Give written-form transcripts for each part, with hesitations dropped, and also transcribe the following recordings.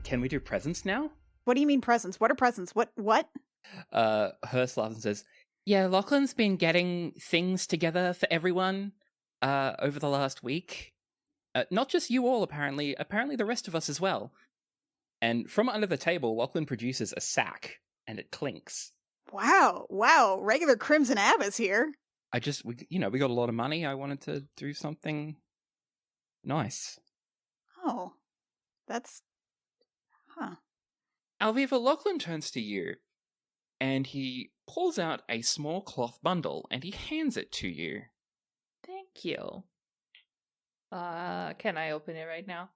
Can we do presents now? What do you mean presents? What are presents? What? Hurst laughs and says, yeah, Lachlan's been getting things together for everyone over the last week. Not just you all, apparently the rest of us as well. And from under the table, Lachlan produces a sack, and it clinks. Wow, regular Crimson Abbas here. We got a lot of money. I wanted to do something nice. Oh, that's... Huh. Aelfgifu, Lachlan turns to you, and he pulls out a small cloth bundle, and he hands it to you. Thank you. Can I open it right now?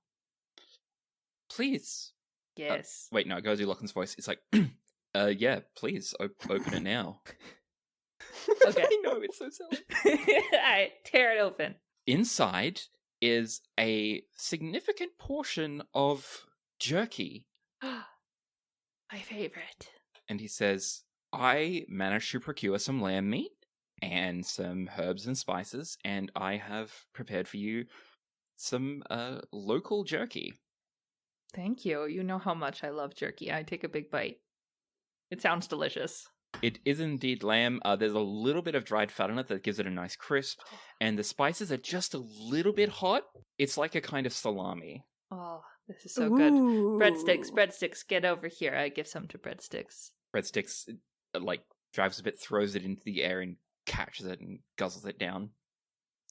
Please. Yes. Wait, no, it goes to Lachlan's voice. It's like, yeah, please, open it now. Okay. I know, it's so silly. Alright, tear it open. Inside is a significant portion of jerky. My favorite. And he says, I managed to procure some lamb meat and some herbs and spices, and I have prepared for you some local jerky. Thank you. You know how much I love jerky. I take a big bite. It sounds delicious. It is indeed lamb. There's a little bit of dried fat on it that gives it a nice crisp, and the spices are just a little bit hot. It's like a kind of salami. Oh, this is so good. Breadsticks, get over here. I give some to Breadsticks. Breadsticks, drives a bit, throws it into the air, and catches it and guzzles it down.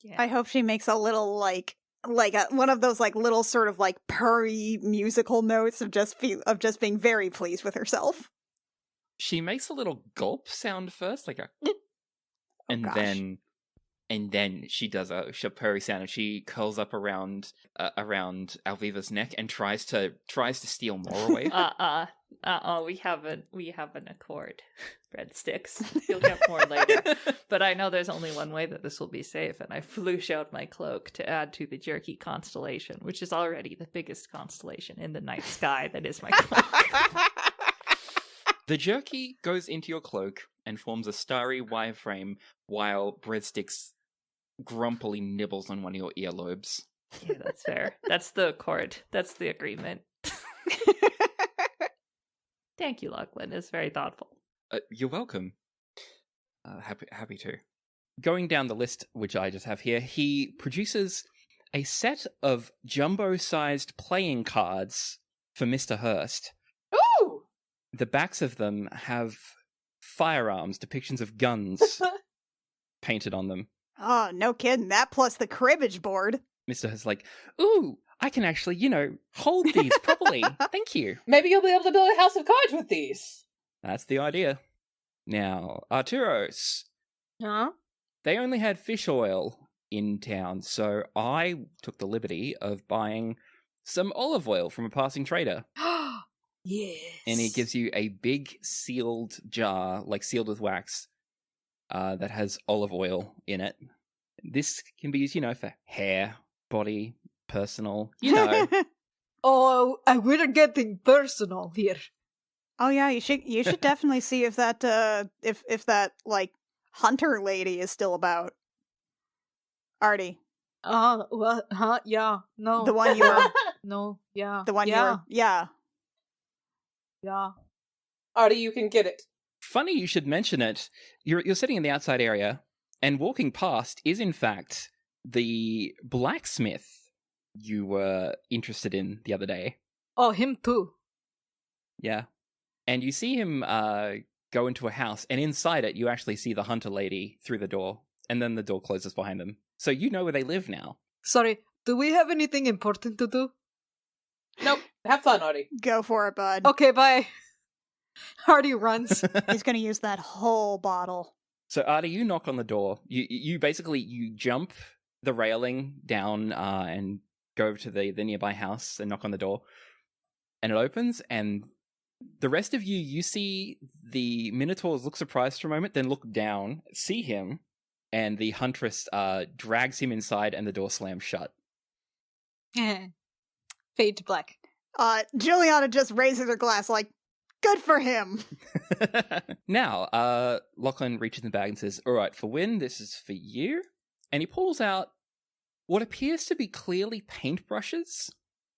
Yeah. I hope she makes a little, one of those, little sort of, purry musical notes of just being very pleased with herself. She makes a little gulp sound first, like a... And then she does a purry sound, and she curls up around Aelfgifu's neck and tries to steal more away. We have an accord. Breadsticks. You'll get more later. But I know there's only one way that this will be safe, and I floosh out my cloak to add to the jerky constellation, which is already the biggest constellation in the night sky that is my cloak. The jerky goes into your cloak and forms a starry wireframe, while Breadsticks grumpily nibbles on one of your earlobes. Yeah, that's fair. That's the accord. That's the agreement. Thank you, Lachlan. It's very thoughtful. You're welcome. Happy to. Going down the list, which I just have here, he produces a set of jumbo-sized playing cards for Mr. Hurst. Ooh! The backs of them have firearms, depictions of guns, painted on them. Oh, no kidding. That plus the cribbage board. Mr. Hurst's like, ooh, I can actually, hold these properly. Thank you. Maybe you'll be able to build a house of cards with these. That's the idea. Now, Arturos. Huh? They only had fish oil in town, so I took the liberty of buying some olive oil from a passing trader. Yes. And he gives you a big sealed jar, sealed with wax, that has olive oil in it. This can be used, for hair, body, personal, Oh, I will getting personal here. Oh yeah, you should definitely see if that if that hunter lady is still about. Artie. What? Huh? Yeah. No. The one you were. No. Yeah. The one you were. Yeah. Yeah. Artie, you can get it. Funny you should mention it. You're sitting in the outside area, and walking past is in fact the blacksmith you were interested in the other day. Oh, him too. Yeah. And you see him go into a house, and inside it you actually see the hunter lady through the door, and then the door closes behind them. So you know where they live now. Sorry, do we have anything important to do? Nope. Have fun, Artie. Go for it, bud. Okay, bye. Artie runs. He's going to use that whole bottle. So Artie, you knock on the door. You basically jump the railing down and go over to the nearby house and knock on the door. And it opens, and the rest of you see the Minotaurs look surprised for a moment, then look down, see him, and the huntress drags him inside and the door slams shut. Fade to black. Juliana just raises her glass like, good for him. Now, Lachlan reaches in the bag and says, all right, for Wynne, this is for you. And he pulls out what appears to be clearly paintbrushes,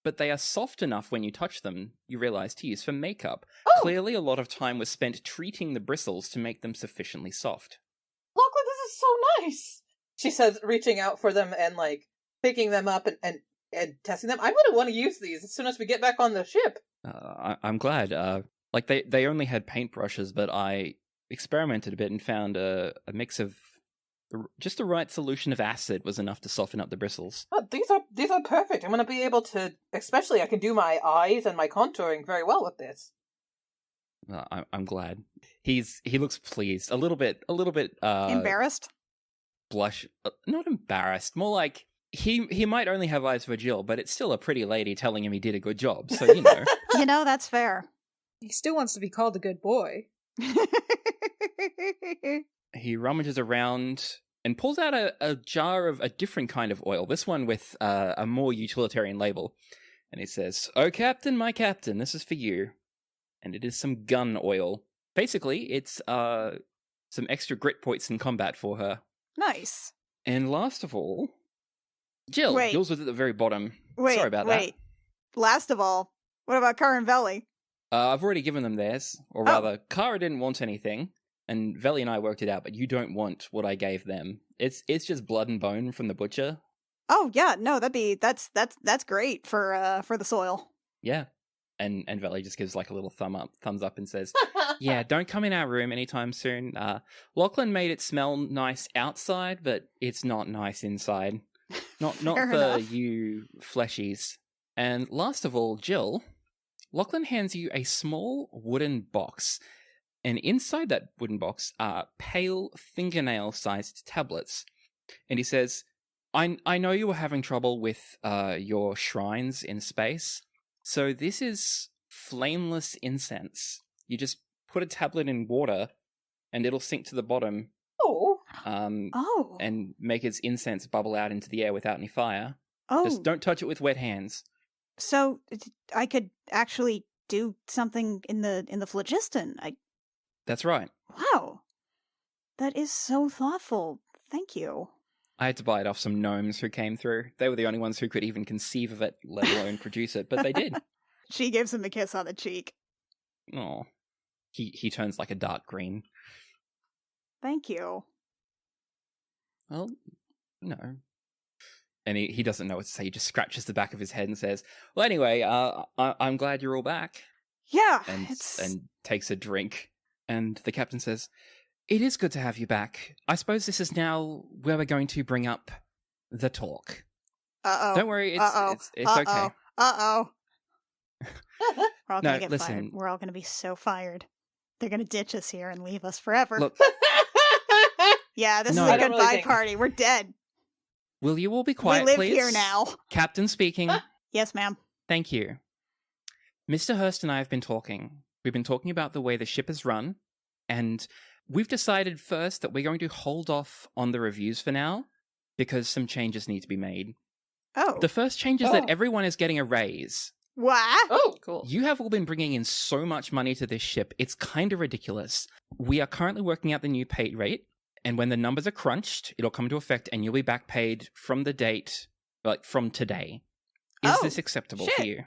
but they are soft enough when you touch them, you realize, to use for makeup. Oh! Clearly, a lot of time was spent treating the bristles to make them sufficiently soft. Lachlan, this is so nice! She says, reaching out for them and, like, picking them up and testing them. I'm gonna want to use these as soon as we get back on the ship. I'm glad. They only had paintbrushes, but I experimented a bit and found a mix of just the right solution of acid was enough to soften up the bristles. Oh, these are perfect. I'm gonna be able to, especially I can do my eyes and my contouring very well with this. I'm glad. He looks pleased, a little bit Embarrassed? Blush, not embarrassed, more like he might only have eyes for Jill, but it's still a pretty lady telling him he did a good job. So That's fair. He still wants to be called a good boy. He rummages around and pulls out a jar of a different kind of oil, this one with a more utilitarian label. And he says, "Oh, Captain, my Captain, this is for you." And it is some gun oil. Basically, it's some extra grit points in combat for her. Nice. And last of all, Jill. Wait. Jill's was at the very bottom. Wait, Sorry about that. Last of all, what about Cara and Veli? I've already given them theirs. Or rather, Cara didn't want anything. And Veli and I worked it out, but you don't want what I gave them. It's just blood and bone from the butcher. Oh yeah, no, that's great for the soil. Yeah. And Veli just gives like a little thumbs up and says, "Yeah, don't come in our room anytime soon. Lachlan made it smell nice outside, but it's not nice inside. Not Fair for enough. you fleshies." And last of all, Jill, Lachlan hands you a small wooden box. And inside that wooden box are pale fingernail-sized tablets. And he says, I know you were having trouble with your shrines in space. So this is flameless incense. You just put a tablet in water and it'll sink to the bottom. Oh. And make its incense bubble out into the air without any fire. Oh. Just don't touch it with wet hands. So I could actually do something in the phlogiston. That's right. Wow. That is so thoughtful. Thank you. I had to buy it off some gnomes who came through. They were the only ones who could even conceive of it, let alone produce it, but they did. She gives him a kiss on the cheek. Oh, he turns like a dark green. Thank you. Well, no. And he doesn't know what to say. He just scratches the back of his head and says, "Well, anyway, I'm glad you're all back." Yeah. And takes a drink. And the captain says, "It is good to have you back. I suppose this is now where we're going to bring up the talk." Uh-oh. Don't worry, it's okay. Uh-oh. We're all No, gonna get listen. fired. We're all gonna be so fired. They're gonna ditch us here and leave us forever. Look, yeah, this No. is a I don't really goodbye think- party. We're dead. will you all be quiet, we live please? here now. Captain speaking. Yes, ma'am. Thank you. Mr. Hurst and I have been talking. We've been talking about the way the ship is run, and we've decided first that we're going to hold off on the reviews for now, because some changes need to be made. Oh. The first change is that everyone is getting a raise. What? Oh. Cool. You have all been bringing in so much money to this ship, it's kind of ridiculous. We are currently working out the new pay rate, and when the numbers are crunched, it'll come into effect, and you'll be back paid from the date, like from today. Is Oh, this acceptable shit. for you?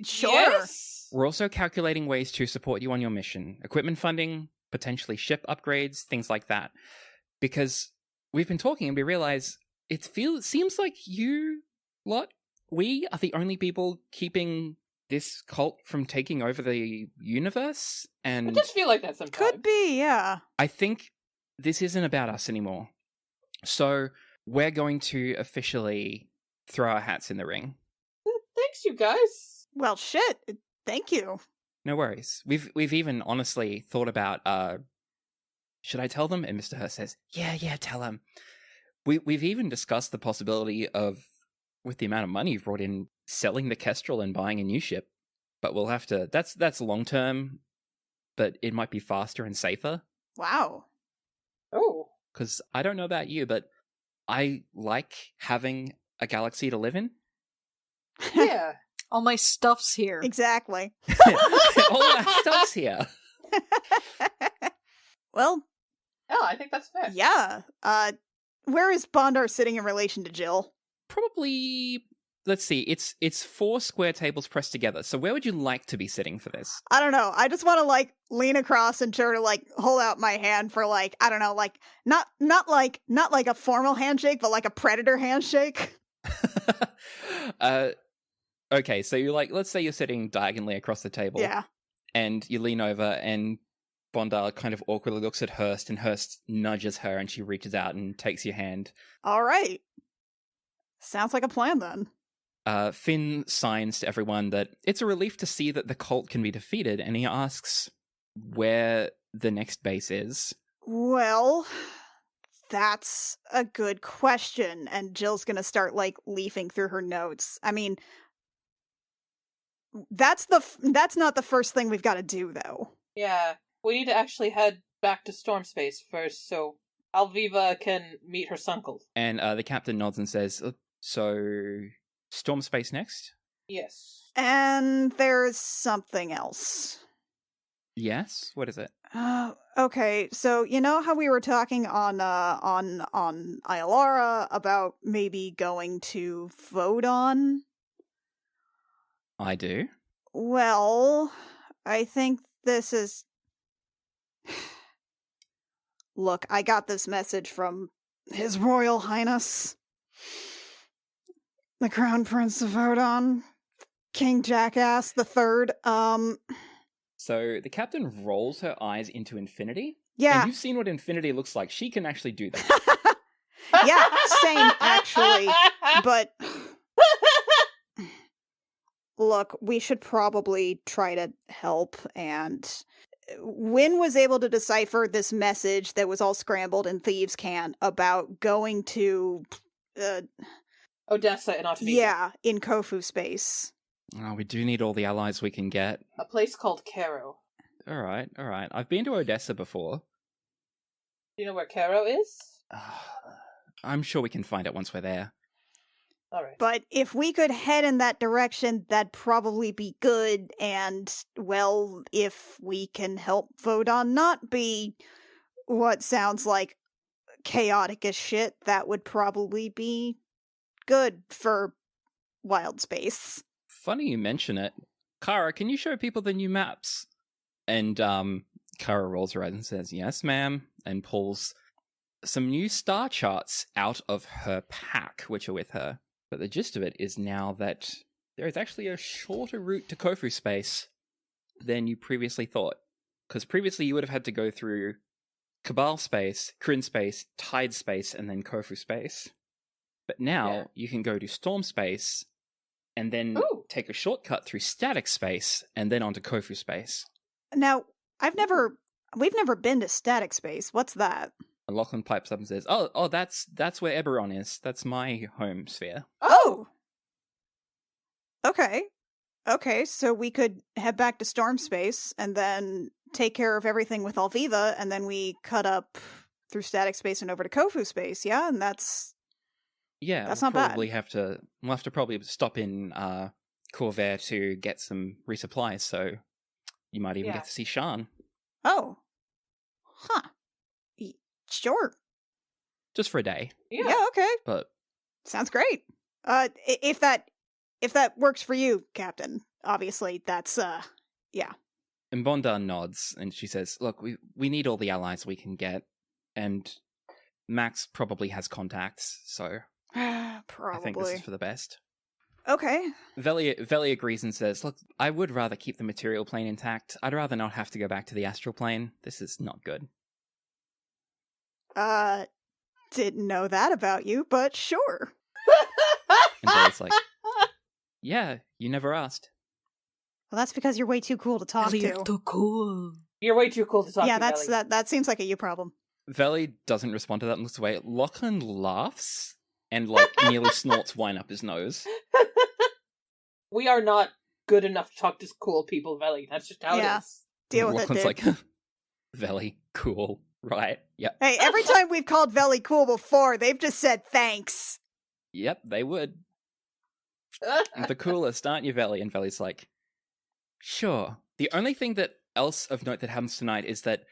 Sure. Yes. We're also calculating ways to support you on your mission. Equipment funding, potentially ship upgrades, things like that. Because we've been talking and we realize it seems like you lot, we are the only people keeping this cult from taking over the universe. I And just feel like that sometimes. Could be, yeah. I think this isn't about us anymore. So we're going to officially throw our hats in the ring. Thanks, you guys. Well, shit. Thank you. No worries. We've even honestly thought about should I tell them? And Mr. Hurst says, "Yeah, tell them." We've even discussed the possibility of, with the amount of money you've brought in, selling the Kestrel and buying a new ship. But we'll have to. That's long term, but it might be faster and safer. Wow. Oh. because I don't know about you, but I like having a galaxy to live in. Yeah. All my stuff's here. Exactly. All our stuff's here. Well, Oh, I think that's fair. yeah. Where is Bondar sitting in relation to Jill? Probably, let's see, it's 4 square tables pressed together. So where would you like to be sitting for this? I don't know. I just want to like lean across and sort of like hold out my hand for like, I don't know, like not like a formal handshake, but like a predator handshake. Okay, so you're like, let's say you're sitting diagonally across the table. Yeah. And you lean over and Bondar kind of awkwardly looks at Hurst and Hurst nudges her and she reaches out and takes your hand. All right. Sounds like a plan then. Finn signs to everyone that it's a relief to see that the cult can be defeated, and he asks where the next base is. Well, that's a good question. And Jill's gonna start like leafing through her notes. I mean, that's not the first thing we've got to do, though. Yeah. We need to actually head back to Storm Space first, so Alviva can meet her sunkle. And the captain nods and says, so Storm Space next? Yes. And there's something else. Yes? What is it? Okay, so you know how we were talking on Iolara about maybe going to Vodon? I do. Well, I think this is... Look, I got this message from His Royal Highness, the Crown Prince of Vodon, King Jackass III. So the captain rolls her eyes into infinity. Yeah. And you've seen what infinity looks like. She can actually do that. Yeah, same, actually. But... Look, we should probably try to help, and Wynn was able to decipher this message that was all scrambled in Thieves' Cant about going to... Odessa and Artemisia. Yeah, in Kofu space. Oh, we do need all the allies we can get. A place called Cairo. All right. I've been to Odessa before. Do you know where Cairo is? I'm sure we can find it once we're there. All right. But if we could head in that direction, that'd probably be good, and, well, if we can help Vodon not be what sounds like chaotic as shit, that would probably be good for wild space. Funny you mention it. Kara, can you show people the new maps? And Kara rolls her eyes and says, yes, ma'am, and pulls some new star charts out of her pack, which are with her. But the gist of it is now that there is actually a shorter route to Kofu space than you previously thought. Because previously you would have had to go through Cabal space, Kryn space, Tide space, and then Kofu space. But now you can go to Storm space and then take a shortcut through Static space and then onto Kofu space. Now, we've never been to Static space. What's that? And Lachlan pipes up and says, "Oh, that's where Eberron is. That's my home sphere." Oh! Okay, so we could head back to Storm Space and then take care of everything with Alviva, and then we cut up through Static Space and over to Kofu Space, yeah? And that's not we'll bad. We'll have to probably stop in Corvair to get some resupplies, so you might even get to see Shan. Oh. Huh. Sure. Just for a day. Yeah, okay. But sounds great. If that works for you, Captain, obviously that's yeah. And Bondar nods and she says, "Look, we need all the allies we can get, and Max probably has contacts, so probably. I think this is for the best." Okay. Veli agrees and says, "Look, I would rather keep the material plane intact. I'd rather not have to go back to the astral plane. This is not good." Didn't know that about you, but sure. And Veli's like, "Yeah, you never asked." Well, that's because you're way too cool to talk You're to. too cool. You're way too cool to talk Yeah, to, Veli. that seems like a you problem. Veli doesn't respond to that and looks away. Lachlan laughs and nearly snorts wine up his nose. We are not good enough to talk to cool people, Veli. That's just how it is. Deal with Lachlan's it, dude. like, "Veli, cool." Right. Yep. Hey, every time we've called Veli cool before, they've just said thanks. Yep, they would. The coolest, aren't you, Veli? And Veli's like, sure. The only thing that else of note that happens tonight is that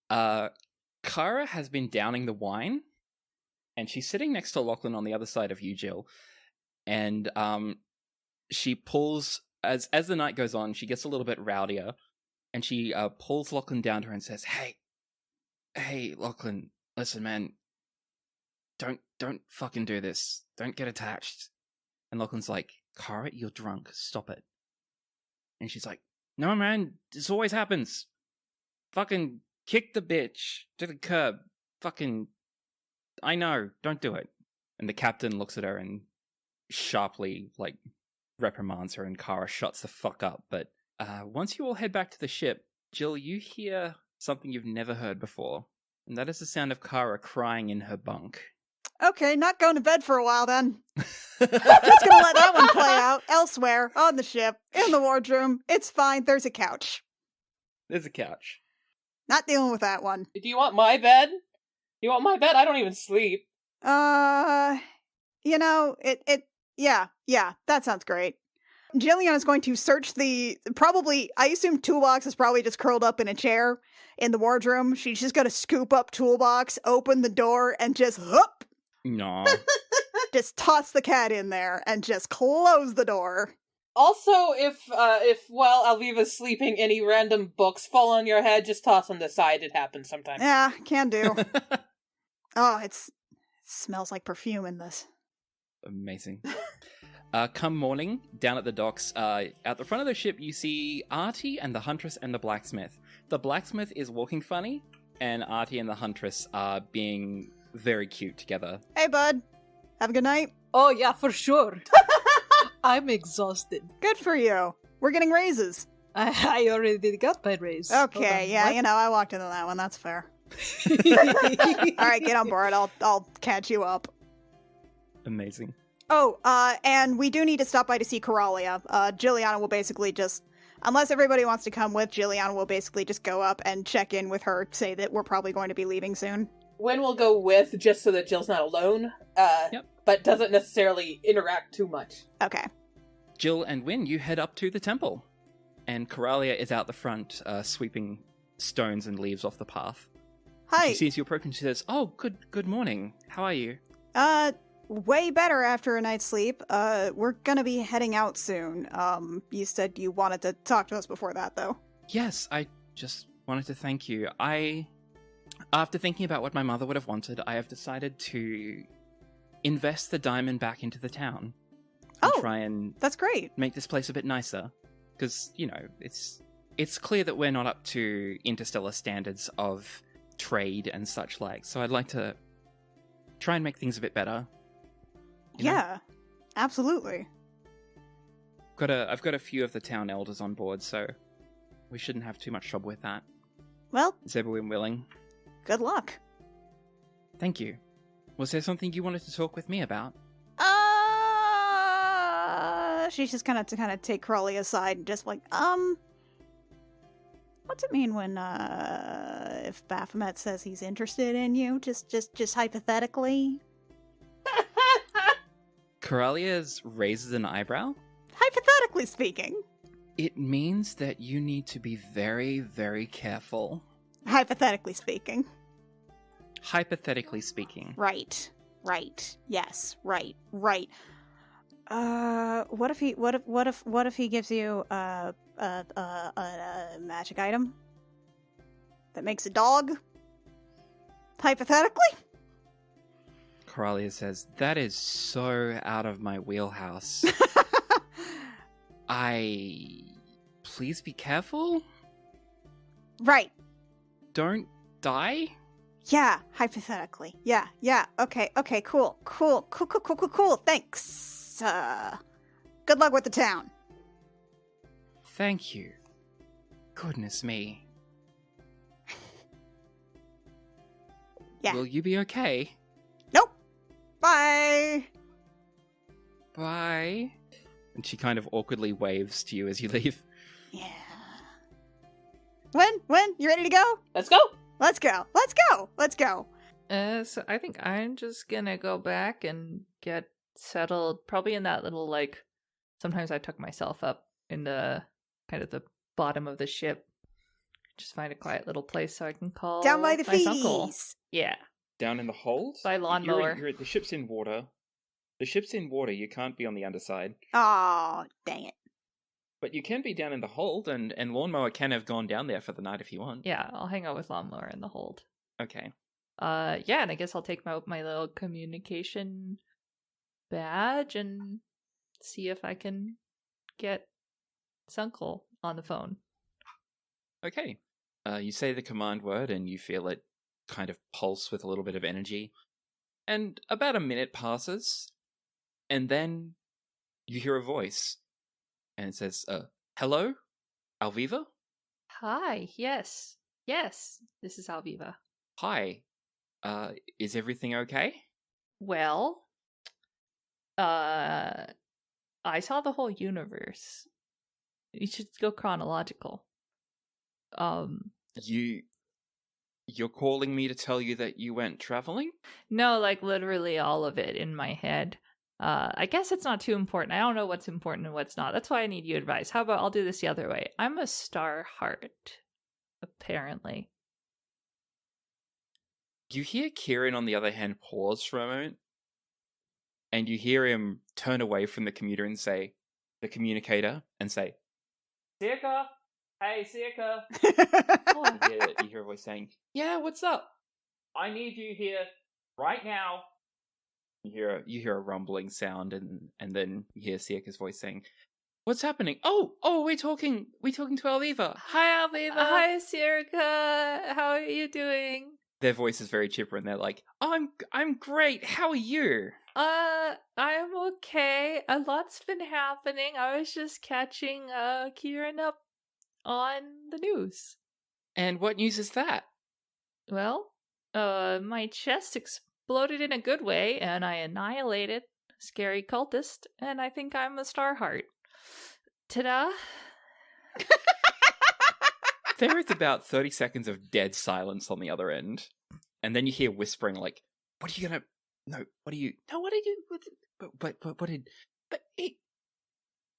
Kara has been downing the wine, and she's sitting next to Lachlan on the other side of you, Jill. And she pulls, as the night goes on, she gets a little bit rowdier, and she pulls Lachlan down to her and says, Hey, Lachlan, listen, man, don't fucking do this. Don't get attached. And Lachlan's like, Kara, you're drunk. Stop it. And she's like, no, man, this always happens. Fucking kick the bitch to the curb. Fucking, I know, don't do it. And the captain looks at her and sharply, like, reprimands her, and Kara shuts the fuck up. But once you all head back to the ship, Jill, you hear something you've never heard before. And that is the sound of Kara crying in her bunk. Okay, not going to bed for a while then. Just gonna let that one play out elsewhere, on the ship, in the wardroom. It's fine, there's a couch. There's a couch. Not dealing with that one. Do you want my bed? You want my bed? I don't even sleep. Yeah, that sounds great. Jillian is going to search I assume Toolbox is probably just curled up in a chair in the wardroom. She's just gonna scoop up Toolbox, open the door, and just whoop! No. Just toss the cat in there and just close the door. Also, if while Alviva's sleeping, any random books fall on your head, just toss them to the side. It happens sometimes. Yeah, can do. Oh, it smells like perfume in this. Amazing. Come morning, down at the docks, at the front of the ship, you see Artie and the Huntress and the Blacksmith. The Blacksmith is walking funny, and Artie and the Huntress are being very cute together. Hey, bud. Have a good night. Oh, yeah, for sure. I'm exhausted. Good for you. We're getting raises. I already got my raise. Okay, yeah, what? I walked into that one. That's fair. All right, get on board. I'll catch you up. Amazing. Oh, and we do need to stop by to see Coralia. Jilliana will basically just, unless everybody wants to come with, Jilliana will basically just go up and check in with her, say that we're probably going to be leaving soon. Wynn will go with, just so that Jill's not alone, but doesn't necessarily interact too much. Okay. Jill and Wynn, you head up to the temple, and Coralia is out the front, sweeping stones and leaves off the path. Hi. She sees you approach and she says, "Oh, good morning. How are you?" Way better after a night's sleep. We're gonna be heading out soon. You said you wanted to talk to us before that, though. Yes, I just wanted to thank you. After thinking about what my mother would have wanted, I have decided to invest the diamond back into the town. And try and that's great. Make this place a bit nicer. Because, it's clear that we're not up to interstellar standards of trade and such like. So I'd like to try and make things a bit better. Yeah, absolutely. I've got a few of the town elders on board, so we shouldn't have too much trouble with that. Well, is everyone willing? Good luck. Thank you. Was there something you wanted to talk with me about? She's just kind of take Crowley aside and just like, what's it mean when if Baphomet says he's interested in you? Just hypothetically. Coralia raises an eyebrow. Hypothetically speaking. It means that you need to be very, very careful. Hypothetically speaking. Hypothetically speaking. Right. Yes. Right. What if he gives you a magic item that makes a dog? Hypothetically? Coralia says, that is so out of my wheelhouse. Please be careful? Right. Don't die? Yeah, hypothetically. Yeah. Okay, cool. Thanks. Good luck with the town. Thank you. Goodness me. Yeah. Will you be okay? Nope. Bye. Bye. And she kind of awkwardly waves to you as you leave. Yeah. When? You ready to go? Let's go. Let's go. Let's go. Let's go. So I think I'm just gonna go back and get settled, probably in that little, like, sometimes I tuck myself up in the kind of the bottom of the ship. Just find a quiet little place so I can call Down by the my uncle. fees. Yeah. Down in the hold? By lawnmower. You're the ship's in water. The ship's in water, you can't be on the underside. Aw, dang it. But you can be down in the hold, and Lawnmower can have gone down there for the night if you want. Yeah, I'll hang out with lawnmower in the hold. Okay. Yeah, and I guess I'll take my little communication badge and see if I can get Sunkle on the phone. Okay. You say the command word, and you feel it kind of pulse with a little bit of energy. And about a minute passes, and then you hear a voice, and it says, hello? Aelfgifu? Hi, yes. Yes, this is Aelfgifu. Hi. Is everything okay? Well, I saw the whole universe. You should go chronological. You're calling me to tell you that you went traveling? No, like literally all of it in my head. I guess it's not too important. I don't know what's important and what's not. That's why I need you advice. How about I'll do this the other way? I'm a star heart, apparently. You hear Kieran, on the other hand, pause for a moment, and you hear him turn away from the communicator, and say, Circa! Hey, Circa! You hear a voice saying, yeah, what's up? I need you here right now. You hear a rumbling sound, and then you hear Circa's voice saying, what's happening? Oh, we're talking to Aelfgifu. Hi, Aelfgifu. Hi, Circa. How are you doing? Their voice is very chipper, and they're like, oh, I'm great. How are you? I'm okay. A lot's been happening. I was just catching Kieran up on the news. And what news is that? Well, my chest exploded in a good way, and I annihilated a scary cultist, and I think I'm a Starheart. Ta-da! There is about 30 seconds of dead silence on the other end. And then you hear whispering like, what are you gonna... No, what are you... No, what are you... But what did... But...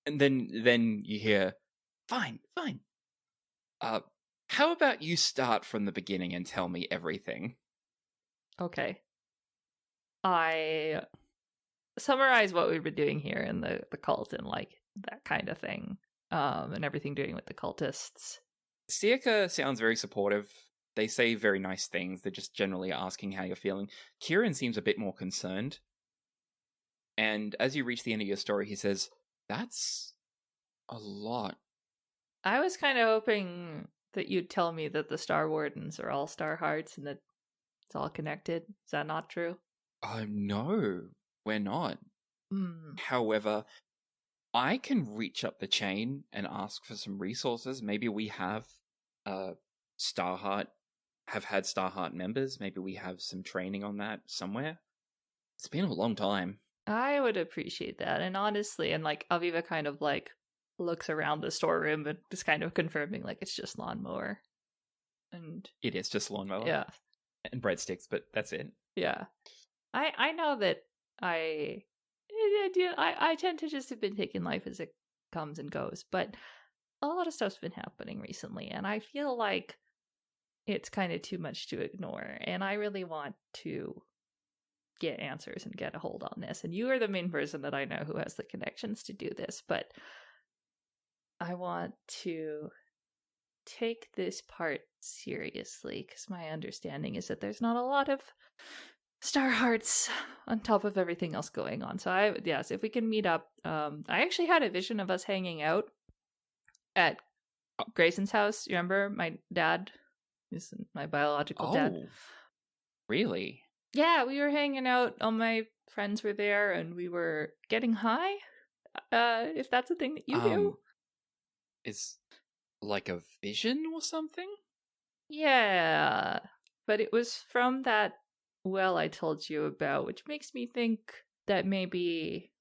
And then you hear, fine. How about you start from the beginning and tell me everything? Okay. I summarize what we've been doing here in the cult and like that kind of thing. And everything doing with the cultists. Circa sounds very supportive. They say very nice things. They're just generally asking how you're feeling. Kieran seems a bit more concerned. And as you reach the end of your story, he says, that's a lot. I was kind of hoping that you'd tell me that the Star Wardens are all Star Hearts and that it's all connected. Is that not true? No, we're not. However, I can reach up the chain and ask for some resources. Maybe we have Starheart, have had Starheart members. Maybe we have some training on that somewhere. It's been a long time. I would appreciate that. And honestly, and like Aviva kind of like looks around the storeroom and is kind of confirming like it's just lawnmower. And it is just lawnmower. Yeah. And breadsticks, but that's it. Yeah. I know that I tend to just have been taking life as it comes and goes, but a lot of stuff's been happening recently, and I feel like it's kind of too much to ignore, and I really want to get answers and get a hold on this, and you are the main person that I know who has the connections to do this, but I want to take this part seriously, because my understanding is that there's not a lot of Star Hearts on top of everything else going on. So yes, if we can meet up. I actually had a vision of us hanging out at Grayson's house. You remember my dad? Is my biological dad. Really? Yeah, we were hanging out. All my friends were there, and we were getting high. If that's a thing that you do. Is like a vision or something? Yeah, but it was from that well I told you about, which makes me think that maybe,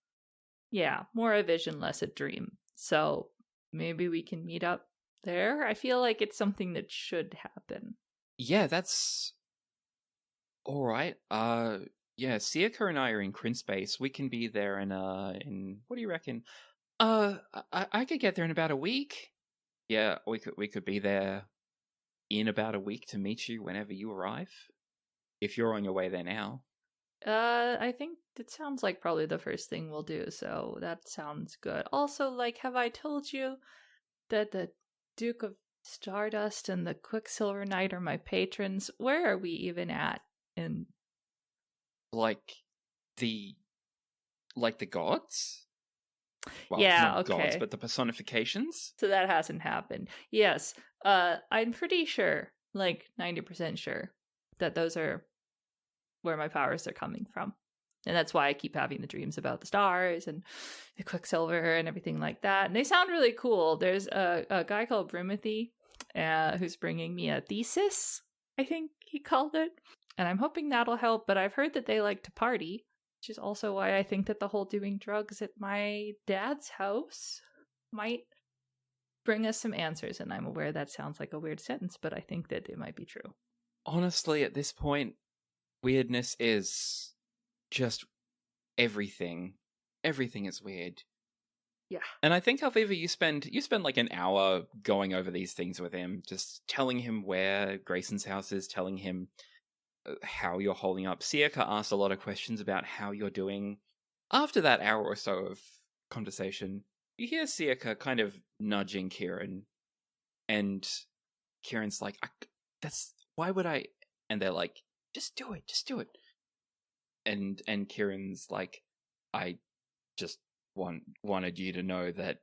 yeah, more a vision, less a dream. So maybe we can meet up there. I feel like it's something that should happen. Yeah, that's all right. Yeah, Siaka and I are in Crin space. We can be there in what do you reckon? I could get there in about a week. Yeah, we could be there in about a week to meet you whenever you arrive. If you're on your way there now. I think it sounds like probably the first thing we'll do, so that sounds good. Also, like, have I told you that the Duke of Stardust and the Quicksilver Knight are my patrons? Where are we even at in Like the gods? Well, Yeah, not gods, okay. but the personifications? So that hasn't happened. Yes. I'm pretty sure, like 90% sure, that those are where my powers are coming from. And that's why I keep having the dreams about the stars and the Quicksilver and everything like that. And they sound really cool. There's a guy called Brimothy who's bringing me a thesis, I think he called it. And I'm hoping that'll help, but I've heard that they like to party, which is also why I think that the whole doing drugs at my dad's house might bring us some answers. And I'm aware that sounds like a weird sentence, but I think that it might be true. Honestly, at this point, weirdness is just everything. Everything is weird. Yeah. And I think, Aelfgifu, you spend like an hour going over these things with him, just telling him where Grayson's house is, telling him how you're holding up. Siaka asked a lot of questions about how you're doing. After that hour or so of conversation, you hear Siaka kind of nudging Kieran, and Kieran's like, why would I? And they're like, just do it. And Kieran's like, I just wanted you to know that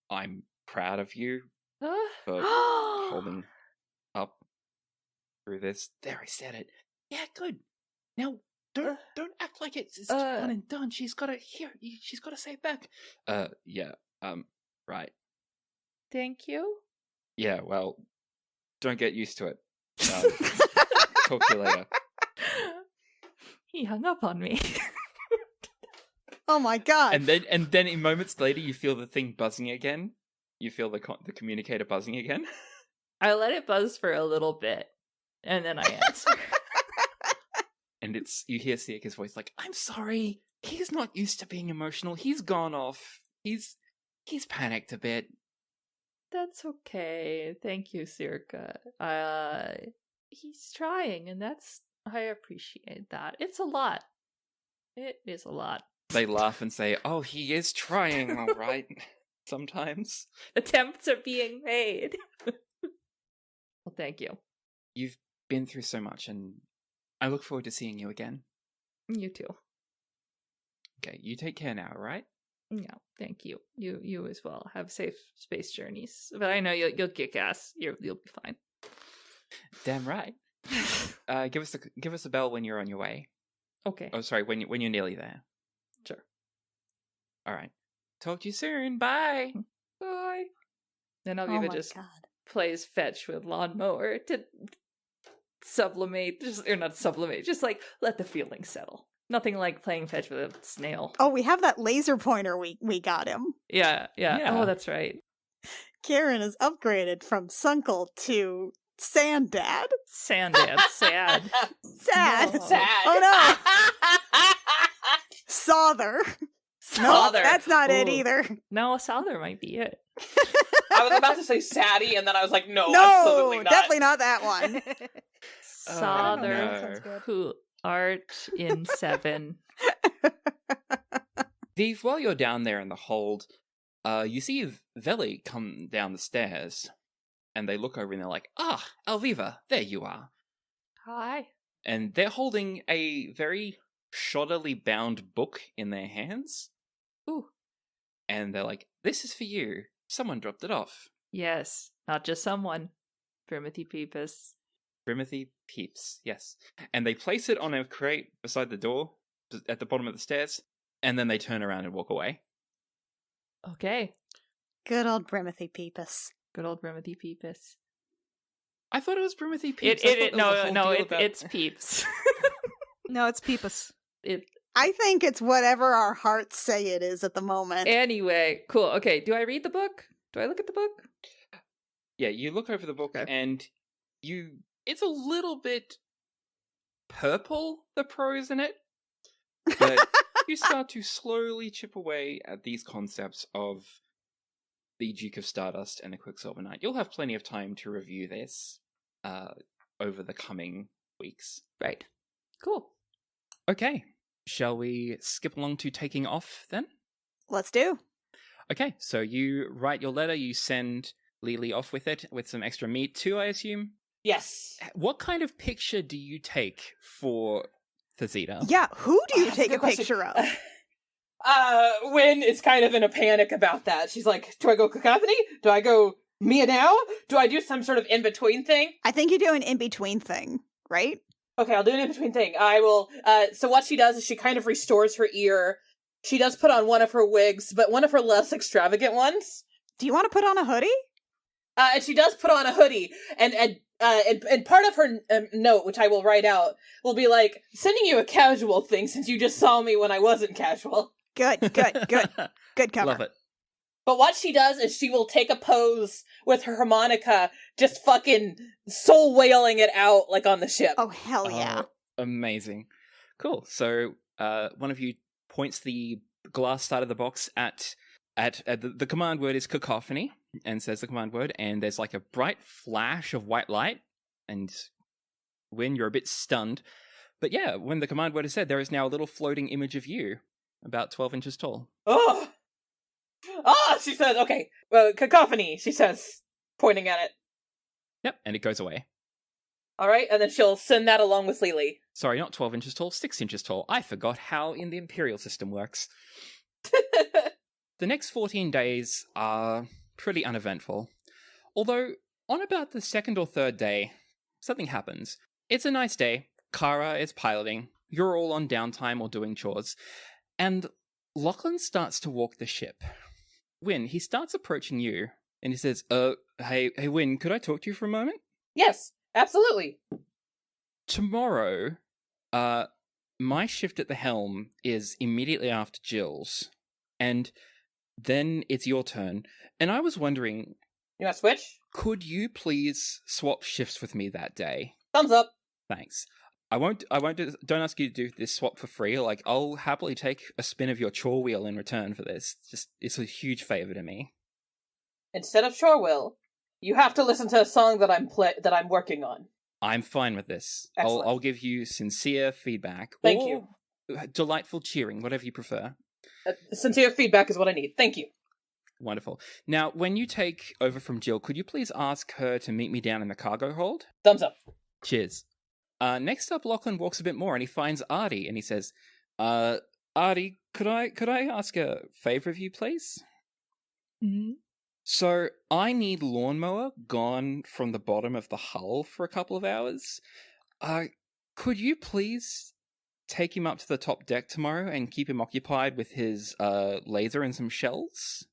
I'm proud of you for holding up through this. There, I said it. Yeah, good. Now, don't act like it's just one and done. She's got to hear. She's got to say it back. Yeah. Right. Thank you. Yeah. Well, don't get used to it. Talk to you later. He hung up on me. Oh my god. And then in moments later, you feel the thing buzzing again. You feel the communicator buzzing again. I let it buzz for a little bit, and then I answer. And you hear Siaka's voice like, I'm sorry. He's not used to being emotional. He's gone off. He's panicked a bit. That's okay. Thank you, Circa. He's trying, and I appreciate that. It's a lot. It is a lot. They laugh and say, oh, he is trying, all right. Sometimes. Attempts are being made. Well, thank you. You've been through so much, and I look forward to seeing you again. You too. Okay, you take care now, all right? Yeah, thank you. You as well. Have safe space journeys. But I know you'll kick ass. You'll be fine. Damn right. Give us a bell when you're on your way. Okay. Oh, sorry, when you're nearly there. Sure. All right. Talk to you soon. Bye. Bye. Then Aelfgifu just plays fetch with lawnmower to sublimate, just like let the feelings settle. Nothing like playing fetch with a snail. Oh, we have that laser pointer we got him. Yeah. Oh, that's right. Kieran is upgraded from Sunkle to Sanddad. Sanddad, sad. Sad. No. Sad. Oh no. Sother. No, that's not it either. No, Sother might be it. I was about to say Sadie, and then I was like, no, No, absolutely not. definitely not that one. Sother, no. who art in 7. Vive, while you're down there in the hold, you see Veli come down the stairs, and they look over and they're like, ah, Aelfgifu, there you are. Hi. And they're holding a very shoddily bound book in their hands. Ooh. And they're like, this is for you. Someone dropped it off. Yes, not just someone. Brimothy Peepus. Brimothy Peeps, yes. And they place it on a crate beside the door, at the bottom of the stairs, and then they turn around and walk away. Okay. Good old Brimothy Peepus. Good old Brimothy Peepus. I thought it was Brimothy Peeps. It's Peeps. No, it's Peepus. I think it's whatever our hearts say it is at the moment. Anyway, cool. Okay, do I read the book? Do I look at the book? Yeah, you look over the book Okay. and you it's a little bit purple, the prose in it. But you start to slowly chip away at these concepts of the Duke of Stardust and the Quicksilver Knight. You'll have plenty of time to review this over the coming weeks. Right. Cool. Okay. Shall we skip along to taking off then? Let's do. Okay, so you write your letter, you send Lily off with it, with some extra meat too, I assume? Yes. What kind of picture do you take for Zeta? Yeah, who do you That's a take good a question. picture of? Wynn is kind of in a panic about that. She's like, do I go Cacophony? Do I go Mia now? Do I do some sort of in-between thing? I think you do an in-between thing, right? Okay, I'll do an in-between thing. I will, so what she does is she kind of restores her ear. She does put on one of her wigs, but one of her less extravagant ones. Do you want to put on a hoodie? And she does put on a hoodie, and part of her note, which I will write out, will be like, sending you a casual thing since you just saw me when I wasn't casual. Good. Good cover. Love it. But what she does is she will take a pose with her harmonica, just fucking soul wailing it out, like on the ship. Oh, hell yeah. Amazing. Cool. So one of you points the glass side of the box at the command word is cacophony, and says the command word, and there's like a bright flash of white light, and when you're a bit stunned. But yeah, when the command word is said, there is now a little floating image of you, about 12 inches tall. Oh! Ah, she says, okay, cacophony, she says, pointing at it. Yep, and it goes away. Alright, and then she'll send that along with Lily. Sorry, not 12 inches tall, 6 inches tall. I forgot how in the Imperial system works. The next 14 days are pretty uneventful. Although, on about the second or third day, something happens. It's a nice day. Kara is piloting. You're all on downtime or doing chores. And Lachlan starts to walk the ship. Wynn, he starts approaching you, and he says, hey Wynn, could I talk to you for a moment? Yes, absolutely. Tomorrow, my shift at the helm is immediately after Jill's, and then it's your turn. And I was wondering, You want to switch? could you please swap shifts with me that day? Thumbs up. Thanks. Don't ask you to do this swap for free. Like, I'll happily take a spin of your chore wheel in return for this. It's a huge favor to me. Instead of Shorewill, you have to listen to a song that I'm working on. I'm fine with this. Excellent. I'll give you sincere feedback. Thank or delightful cheering, whatever you prefer. Sincere feedback is what I need. Thank you. Wonderful. Now, when you take over from Jill, could you please ask her to meet me down in the cargo hold? Thumbs up. Cheers. Next up, Lachlan walks a bit more and he finds Artie and he says, Artie, could I ask a favor of you, please? Mm-hmm. So, I need Lawnmower gone from the bottom of the hull for a couple of hours. Could you please take him up to the top deck tomorrow and keep him occupied with his laser and some shells?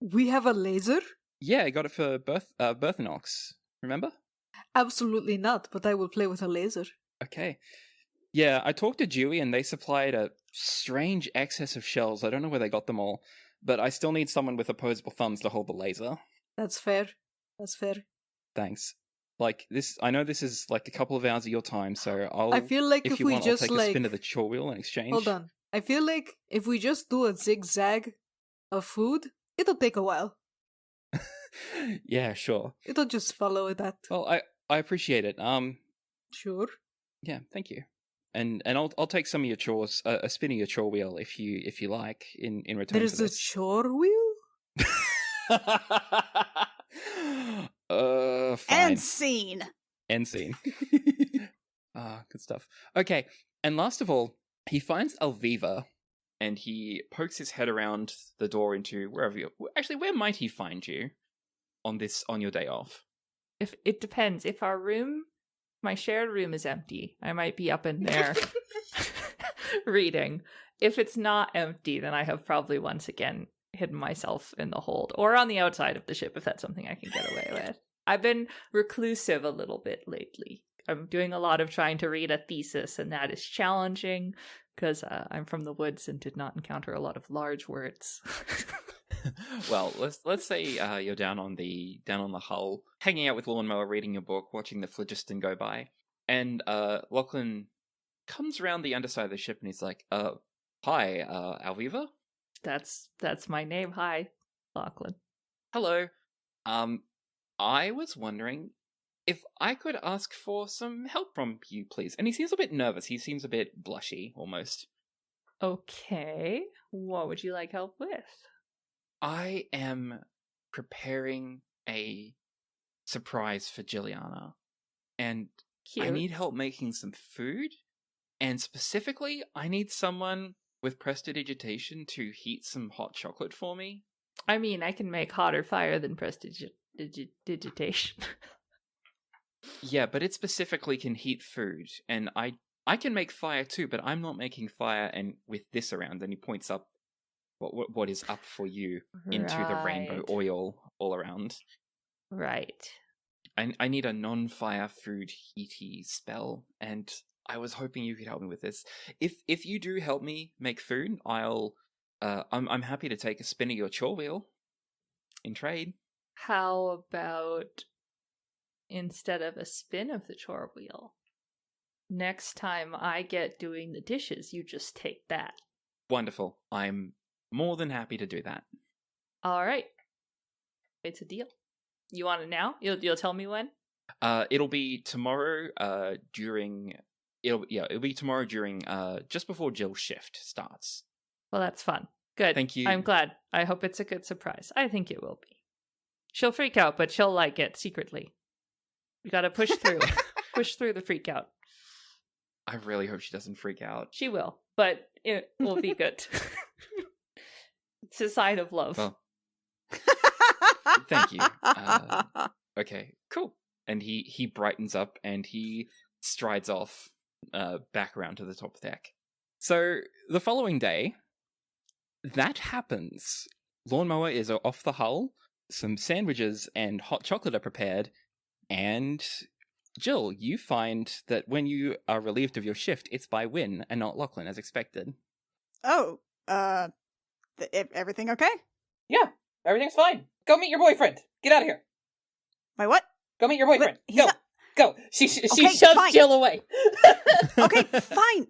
We have a laser? Yeah, I got it for Berthinox. Remember? Absolutely not, but I will play with a laser. Okay. Yeah, I talked to Dewey and they supplied a strange excess of shells. I don't know where they got them all, but I still need someone with opposable thumbs to hold the laser. That's fair. Thanks. Like, I know this is like a couple of hours of your time, so I feel like if if you we want, just I'll take like... a spin of the chore wheel in exchange. Hold on. I feel like if we just do a zigzag of food, it'll take a while. Yeah, sure. It'll just follow that. Well, I appreciate it. Sure. Yeah, thank you. And I'll take some of your chores, a spin of your chore wheel if you like in return. There's for a this. chore wheel? Fine. And scene. End scene. Good stuff. Okay, and last of all, he finds Aelfgifu, and he pokes his head around the door into wherever you. Actually, where might he find you on your day off? If it depends. If my shared room is empty, I might be up in there reading. If it's not empty, then I have probably once again hidden myself in the hold or on the outside of the ship if that's something I can get away with. I've been reclusive a little bit lately. I'm doing a lot of trying to read a thesis, and that is challenging because I'm from the woods and did not encounter a lot of large words. Well, let's say you're down on the hull, hanging out with Lawnmower, reading your book, watching the phlogiston go by, and Lachlan comes around the underside of the ship and he's like, "Hi, Aelfgifu? That's my name. Hi, Lachlan. Hello. I was wondering if I could ask for some help from you, please." And he seems a bit nervous. He seems a bit blushy, almost. Okay. What would you like help with? I am preparing a surprise for Juliana, and Cute. I need help making some food, and specifically, I need someone with prestidigitation to heat some hot chocolate for me. I mean, I can make hotter fire than prestidigitation. Yeah, but it specifically can heat food, and I can make fire too, but I'm not making fire and with this around. And he points up what is up for you into the rainbow Right. oil all around. Right. I need a non-fire food heaty spell, and I was hoping you could help me with this. If you do help me make food, I'm happy to take a spin of your chore wheel in trade. How about instead of a spin of the chore wheel, next time I get doing the dishes, you just take that. Wonderful. I'm more than happy to do that. All right. It's a deal. You want it now? You'll tell me when? It'll be tomorrow. It'll be tomorrow during just before Jill's shift starts. Well, that's fun. Good. Thank you. I'm glad. I hope it's a good surprise. I think it will be. She'll freak out, but she'll like it secretly. We gotta push through. Push through the freak out. I really hope she doesn't freak out. She will, but it will be good. It's a sign of love. Well, thank you. Okay, cool. And he brightens up and he strides off back around to the top deck. So the following day, that happens. Lawnmower is off the hull. Some sandwiches and hot chocolate are prepared. And Jill, you find that when you are relieved of your shift, it's by Wynne and not Lachlan, as expected. Oh, everything okay? Yeah, everything's fine. Go meet your boyfriend. Get out of here. My what? Go meet your boyfriend. He's Go. not- Go. She Okay, shoves fine. Jill away. Okay, fine.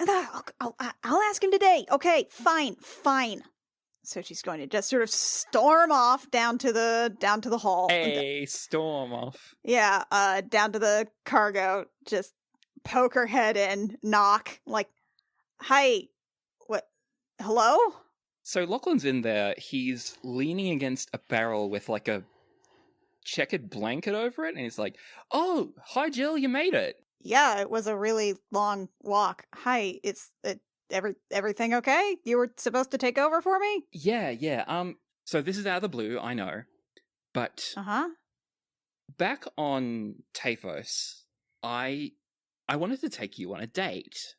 I'll ask him today. Okay, fine. So she's going to just sort of storm off down to the hall. Hey, storm off. Yeah, down to the cargo, just poke her head in, knock, like, "Hi, what, hello?" So Lachlan's in there. He's leaning against a barrel with like a checkered blanket over it, and he's like, "Oh, hi Jill, you made it." Yeah, it was a really long walk. Hi, everything okay? You were supposed to take over for me? Yeah. So this is out of the blue, I know, but Uh-huh. back on Taphos, I wanted to take you on a date,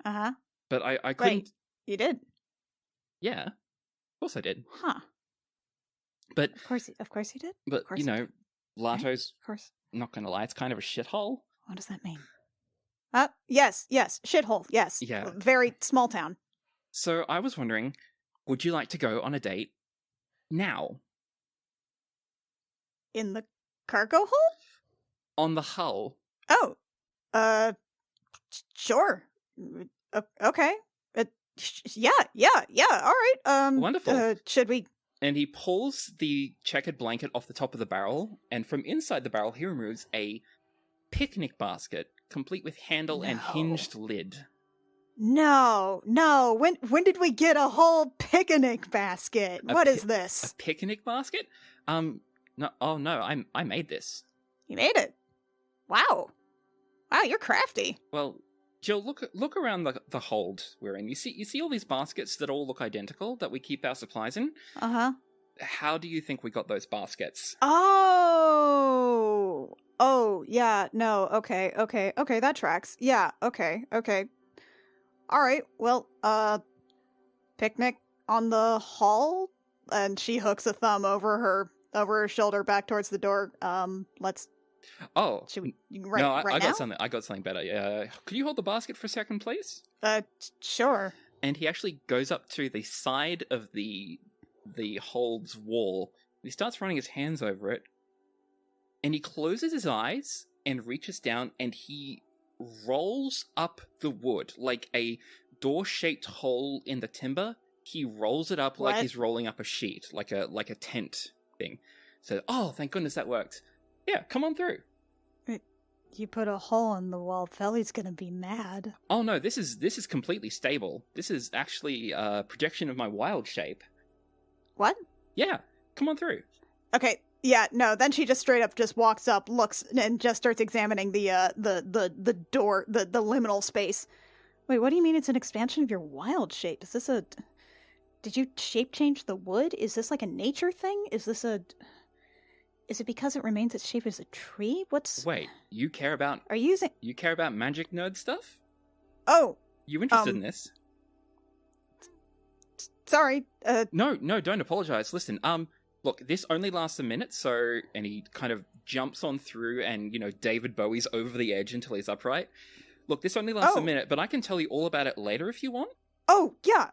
Uh-huh. but I couldn't. Wait, you did? Yeah, of course I did. Huh. But Of course you did? but course you you know, did. Lato's Of course. not gonna lie, it's kind of a shithole. What does that mean? Yes, shithole, yes. Yeah. Very small town. So I was wondering, would you like to go on a date now? In the cargo hold? On the hull? Oh, sure. Okay. Yeah, all right. Wonderful. Should we? And he pulls the checkered blanket off the top of the barrel, and from inside the barrel, he removes a picnic basket, complete with handle and No. hinged lid. No. When did we get a whole picnic basket? A What is A this? picnic basket? No. Oh no, I made this. You made it. Wow, you're crafty. Well, Jill, look around the hold we're in. You see all these baskets that all look identical that we keep our supplies in. Uh-huh. How do you think we got those baskets? Oh, yeah, no, okay, that tracks. Yeah, okay. All right, well, picnic on the hall? And she hooks a thumb over her shoulder back towards the door. Oh, Should we, no, right I now? got something better. Could you hold the basket for a second, please? Sure. And he actually goes up to the side of the the hold's wall. He starts running his hands over it, and he closes his eyes and reaches down, and he rolls up the wood like a door-shaped hole in the timber. He rolls it up like What? he's rolling up a sheet, like a tent thing. So, oh, thank goodness that worked. Yeah, come on through. You put a hole in the wall, Felly's gonna be mad. Oh no, this is completely stable. This is actually a projection of my wild shape. What? Yeah, come on through. Okay, yeah, no, then she just straight up just walks up, looks, and just starts examining the door, the liminal space. Wait, what do you mean it's an expansion of your wild shape? Is this a... Did you shape change the wood? Is this like a nature thing? Is this a... Is it because it remains its shape as a tree? What's... Wait, you care about Are you using... you care about magic nerd stuff? Oh, You interested in this? sorry, No, don't apologize. Listen, look, this only lasts a minute, so, and he kind of jumps on through and, David Bowie's over the edge until he's upright. Look, this only lasts a minute, but I can tell you all about it later if you want. Oh, yeah,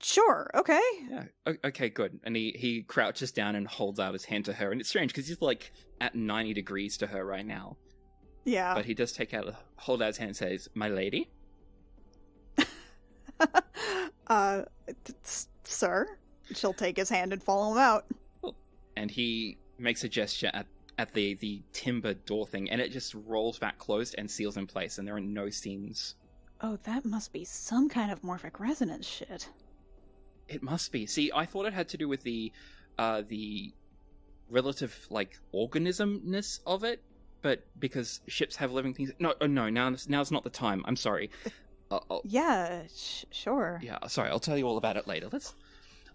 sure, okay. Yeah, okay, good. And he crouches down and holds out his hand to her, and it's strange, because he's, like, at 90 degrees to her right now. Yeah. But he does hold out his hand and says, "My lady?" Sir? She'll take his hand and follow him out. And he makes a gesture at the timber door thing, and it just rolls back closed and seals in place, and there are no seams. Oh, that must be some kind of morphic resonance shit. It must be. See, I thought it had to do with the relative, like, organismness of it, but because ships have living things... No, now's not the time. I'm sorry. Yeah, sure. Yeah, sorry, I'll tell you all about it later.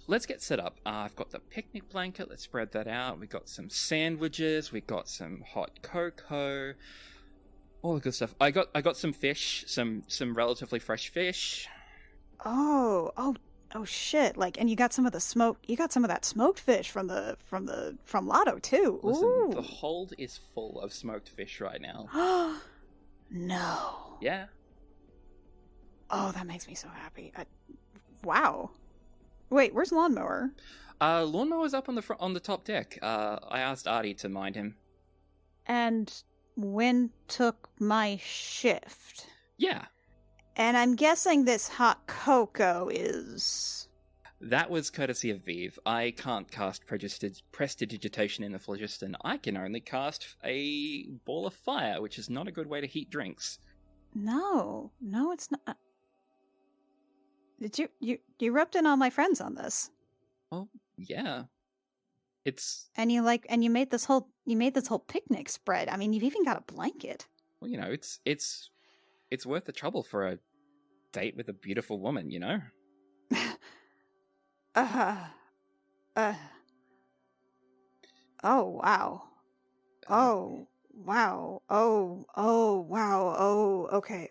Let's get set up. I've got the picnic blanket. Let's spread that out. We got some sandwiches. We got some hot cocoa. All the good stuff. I got some fish, some relatively fresh fish. Oh shit! Like, and you got some of the smoke. You got some of that smoked fish from Lotto too. Listen, Ooh. the hold is full of smoked fish right now. No. Yeah. Oh, that makes me so happy. Wow. Wait, where's Lawnmower? Lawnmower's up on the top deck. I asked Artie to mind him. And Wynn took my shift. Yeah. And I'm guessing this hot cocoa is... That was courtesy of Vive. I can't cast prestidigitation in the phlogiston. I can only cast a ball of fire, which is not a good way to heat drinks. No, it's not. Did you roped in all my friends on this? Well, yeah. And you made this whole picnic spread. I mean, you've even got a blanket. Well, it's worth the trouble for a date with a beautiful woman, Oh wow. Oh wow. Oh wow. Oh okay.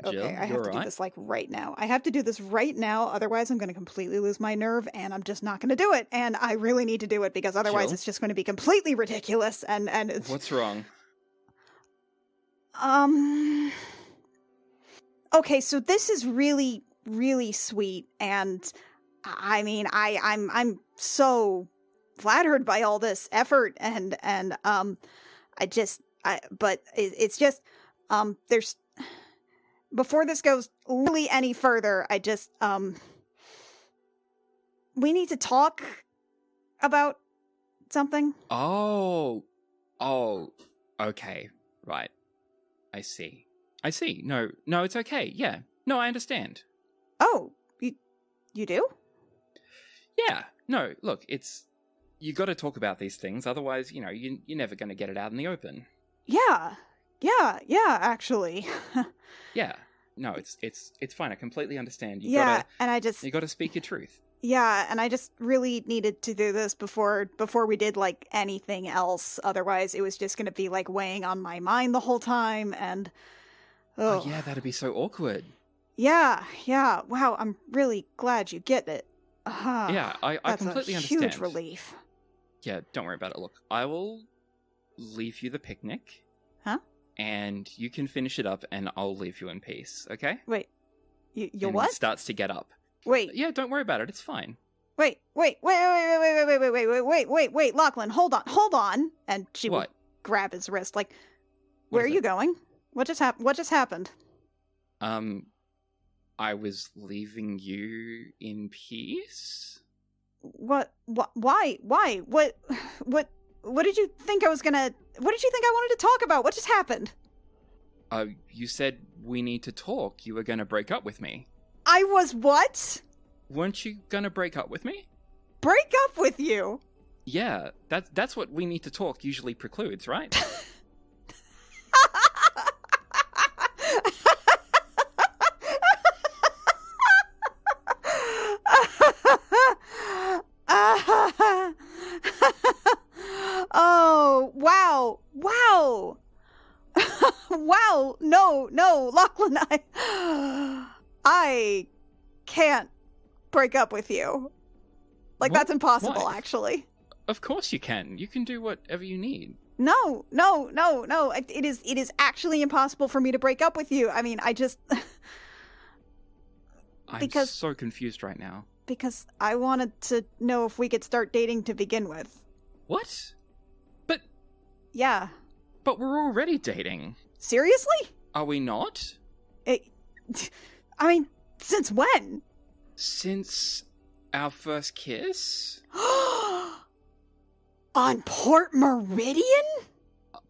Jill, I have to do this like right now. I have to do this right now, otherwise I'm going to completely lose my nerve and I'm just not going to do it. And I really need to do it because otherwise Jill? it's just going to be completely ridiculous and What's wrong? Okay, so this is really, really sweet, and I mean, I'm so flattered by all this effort, and but it's just, there's, before this goes really any further, I just, we need to talk about something. Oh, okay, right. I see. No, it's okay. Yeah. No, I understand. Oh, you do? Yeah. No, look, you got to talk about these things. Otherwise, you're never going to get it out in the open. Yeah, actually. Yeah. No, it's fine. I completely understand. You got to speak your truth. Yeah, and I just really needed to do this before we did like anything else. Otherwise, it was just going to be like weighing on my mind the whole time, and oh yeah, that'd be so awkward. Yeah. Wow, I'm really glad you get it. Yeah, I completely understand. Huge relief. Yeah, don't worry about it. Look, I will leave you the picnic. Huh? And you can finish it up, and I'll leave you in peace. Okay? Wait, you and what? He starts to get up. Wait. Yeah, don't worry about it. It's fine. Wait, Lachlan, hold on. And she will What? grab his wrist, like, What where are is you it? going? What just happened? I was leaving you in peace. Why? What did you think I was gonna, what did you think I wanted to talk about? What just happened? You said we need to talk. You were gonna break up with me. I was what? Weren't you gonna break up with me? Break up with you? Yeah, that's what we need to talk usually precludes, right? Oh, wow. Wow, no, Lachlan, I can't break up with you. Like, What? that's impossible, Why? actually. Of course you can. You can do whatever you need. No. It is actually impossible for me to break up with you. I mean, I just... I'm Because- so confused right now. because I wanted to know if we could start dating to begin with. What? Yeah. But we're already dating. Seriously? Are we not? I mean, since when? Since our first kiss? On Port Meridian?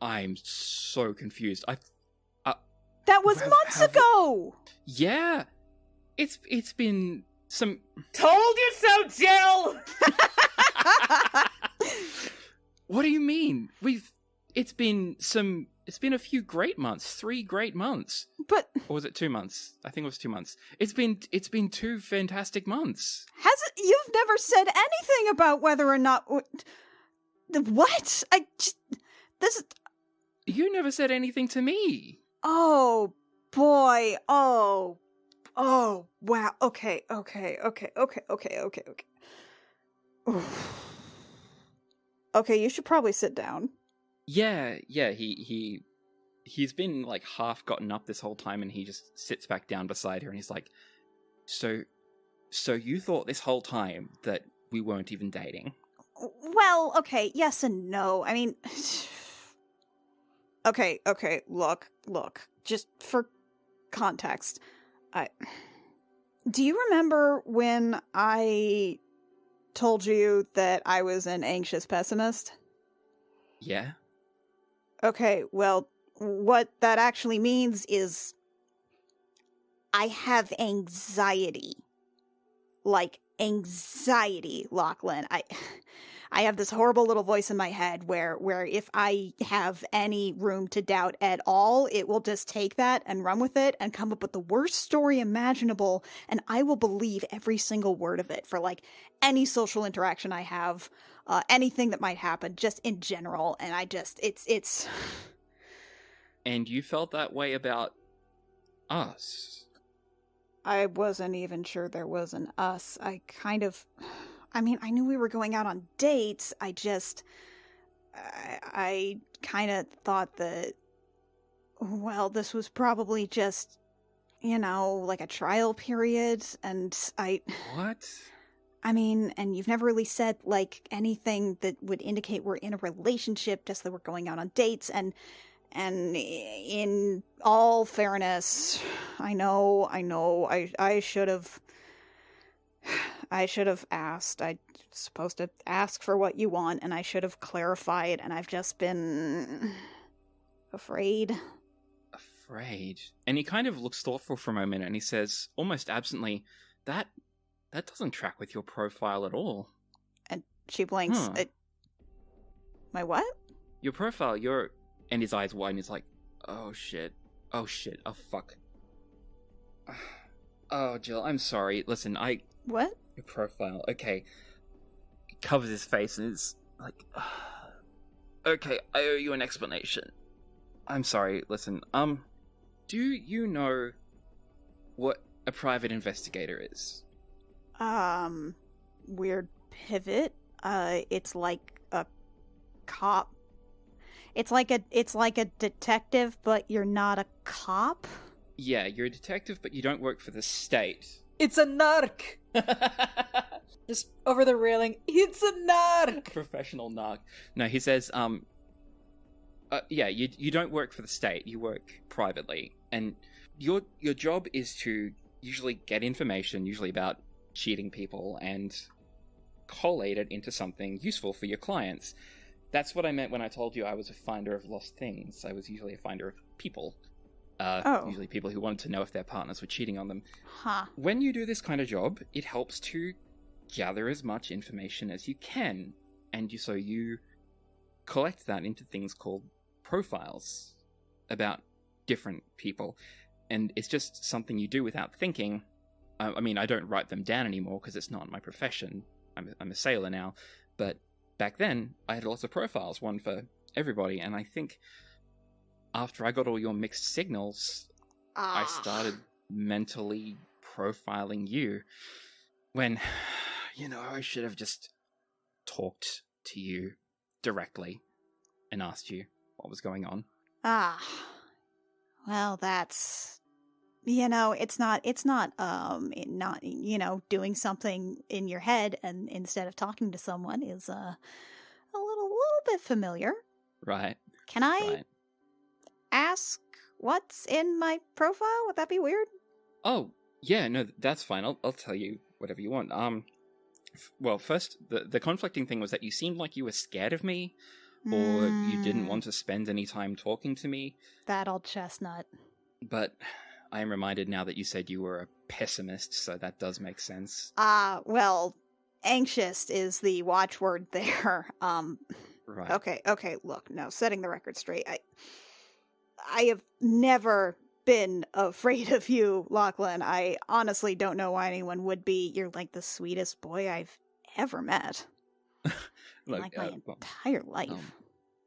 I'm so confused. That was Have- months have- ago! Yeah. It's been some Told you so, Jill! What do you mean? It's been a few great months. 3 great months. But Or was it 2 months? I think it was 2 months. It's been 2 fantastic months. you've never said anything about whether or not... What? You never said anything to me. Oh, boy. Oh, wow. Okay. Oof. Okay, you should probably sit down. Yeah, he's been like half gotten up this whole time, and he just sits back down beside her, and he's like, So you thought this whole time that we weren't even dating? Well, okay, yes and no. I mean, okay, look, just for context, do you remember when I told you that I was an anxious pessimist? Yeah. Okay, well, what that actually means is I have anxiety. Like, anxiety, Lachlan. I have this horrible little voice in my head where if I have any room to doubt at all, it will just take that and run with it and come up with the worst story imaginable, and I will believe every single word of it for, like, any social interaction I have, anything that might happen, just in general, and I just, it's... And you felt that way about us. I wasn't even sure there was an us. I knew we were going out on dates. I kind of thought that, well, this was probably just, like a trial period. And What? I mean, and you've never really said, like, anything that would indicate we're in a relationship, just that we're going out on dates. And in all fairness, I know, I should have asked. I'm supposed to ask for what you want, and I should have clarified, and I've just been afraid. Afraid. And he kind of looks thoughtful for a moment, and he says, almost absently, that doesn't track with your profile at all. And she blinks. Huh. My what? Your profile, and his eyes widen, he's like, oh shit, oh fuck. Oh, Jill, I'm sorry. Listen, What? your profile, okay. He covers his face and is like, okay, I owe you an explanation. I'm sorry, listen, do you know what a private investigator is? Weird pivot. It's like a cop. It's like a detective, but you're not a cop. Yeah, you're a detective, but you don't work for the state. It's a narc! Just over the railing, it's a narc! Professional narc. No, he says, yeah, you don't work for the state, you work privately. And your job is to usually get information, usually about cheating people, and collate it into something useful for your clients. That's what I meant when I told you I was a finder of lost things. I was usually a finder of people. Usually people who wanted to know if their partners were cheating on them. Huh. When you do this kind of job, it helps to gather as much information as you can. And so you collect that into things called profiles about different people. And it's just something you do without thinking. I mean, I don't write them down anymore because it's not my profession. I'm a sailor now. But back then, I had lots of profiles, one for everybody. And I think after I got all your mixed signals, I started mentally profiling you. When, I should have just talked to you directly and asked you what was going on. Well, that's, it's not, doing something in your head and instead of talking to someone is a little bit familiar. Right. Can I Right. ask what's in my profile? Would that be weird? Oh, yeah, no, that's fine. I'll tell you whatever you want. Well, first, the conflicting thing was that you seemed like you were scared of me, or you didn't want to spend any time talking to me. That old chestnut. But I am reminded now that you said you were a pessimist, so that does make sense. Well, anxious is the watchword there. Right. Okay, look, no, setting the record straight. I have never been afraid of you, Lachlan. I honestly don't know why anyone would be. You're like the sweetest boy I've ever met. Look, like my entire life.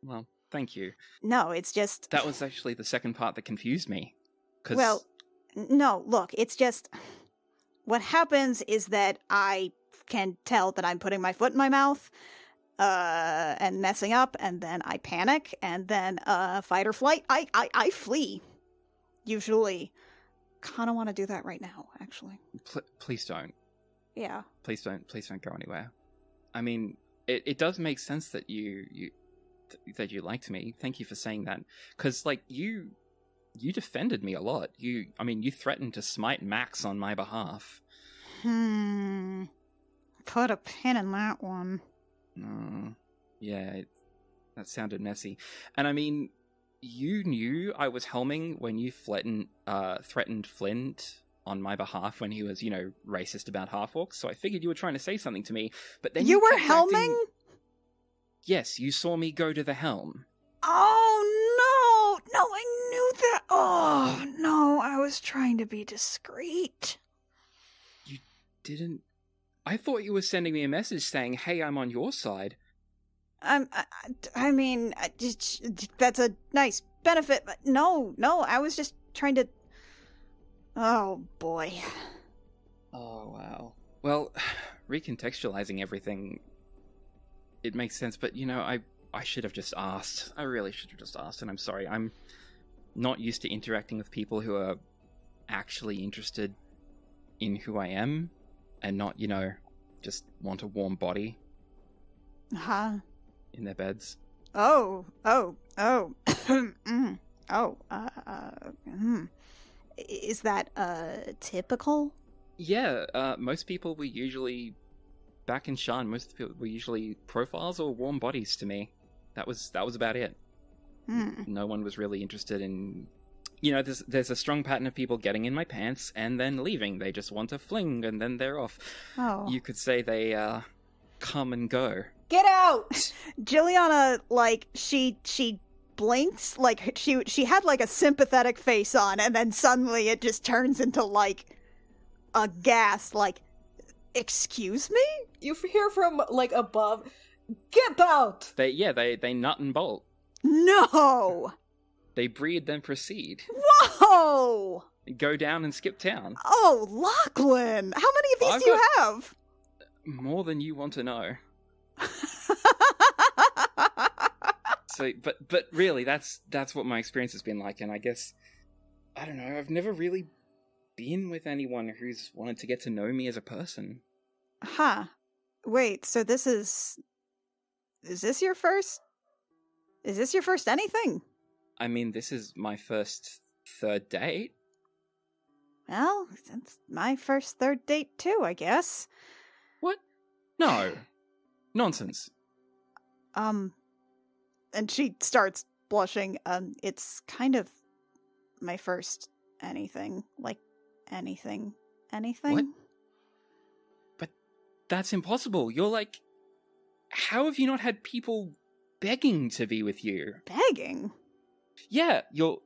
Well, thank you. No, it's just... That was actually the second part that confused me. Well, no, look, it's just... What happens is that I can tell that I'm putting my foot in my mouth, and messing up, and then I panic, and then, fight or flight, I flee. Usually. Kinda want to do that right now, actually. Please don't. Yeah. Please don't go anywhere. I mean, it does make sense that you liked me. Thank you for saying that. Because, you defended me a lot. You threatened to smite Max on my behalf. Put a pin in that one. Yeah, that sounded messy. And I mean, you knew I was helming when you threatened Flint on my behalf when he was, racist about half-orcs, so I figured you were trying to say something to me, but then you were kept helming? Yes, you saw me go to the helm. Oh, no, I knew that. Oh, no, I was trying to be discreet. You didn't... I thought you were sending me a message saying, hey, I'm on your side. I mean, that's a nice benefit, but no, I was just trying to... Oh, boy. Oh, wow. Well, recontextualizing everything, it makes sense, but, I should have just asked. I really should have just asked, and I'm sorry. I'm not used to interacting with people who are actually interested in who I am, and not, just want a warm body. Huh? In their beds. Is that, typical? Yeah, most people were usually, back in Shan, most people were usually profiles or warm bodies to me. That was about it. No one was really interested in... there's a strong pattern of people getting in my pants and then leaving. They just want to fling and then they're off. Oh. You could say they, come and go. Get out! Juliana, she blinks, she had, a sympathetic face on, and then suddenly it just turns into, a gasp, excuse me? You hear from, above, get out! They nut and bolt. No! They breed, then proceed. Whoa! Go down and skip town. Oh, Lachlan! How many of these do you have? More than you want to know. So, but really, that's what my experience has been like, and I guess, I don't know, I've never really been with anyone who's wanted to get to know me as a person. Huh. Wait, so this is this your first? Is this your first anything? I mean, this is my first third date. Well, it's my first third date too, I guess. What? No. Nonsense. And she starts blushing. It's kind of my first anything. Like, anything. What? But that's impossible. You're like... How have you not had people begging to be with you? Begging? Yeah, you're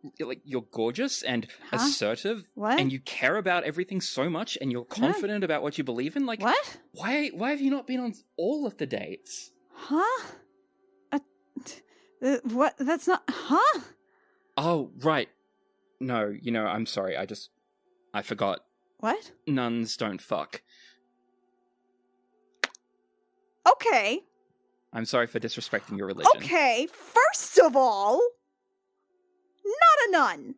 gorgeous and assertive, What? and you care about everything so much, and you're confident about what you believe in. Like, what? Why have you not been on all of the dates? Huh? What? That's not... Huh? Oh, right. No, I'm sorry. I forgot. What? Nuns don't fuck. Okay. I'm sorry for disrespecting your religion. Okay, first of all, not a nun.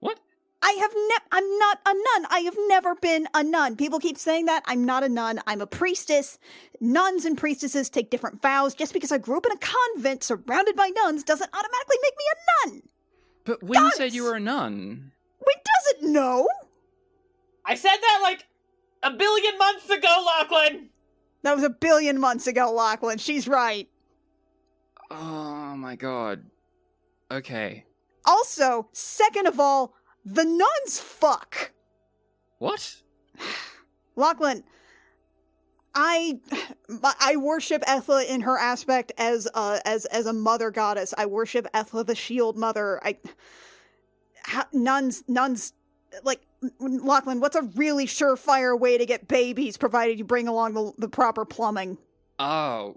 What? I'm not a nun. I have never been a nun. People keep saying that. I'm not a nun. I'm a priestess. Nuns and priestesses take different vows. Just because I grew up in a convent surrounded by nuns doesn't automatically make me a nun. But when you said you were a nun... Wait, does it know? I said that like a billion months ago, Lachlan! That was a billion months ago, Lachlan. She's right. Oh my god. Okay. Also, second of all, the nuns fuck. What? Lachlan, I worship Ethla in her aspect as a mother goddess. I worship Ethla the shield mother. Nuns, like, Lachlan, what's a really surefire way to get babies, provided you bring along the proper plumbing? Oh,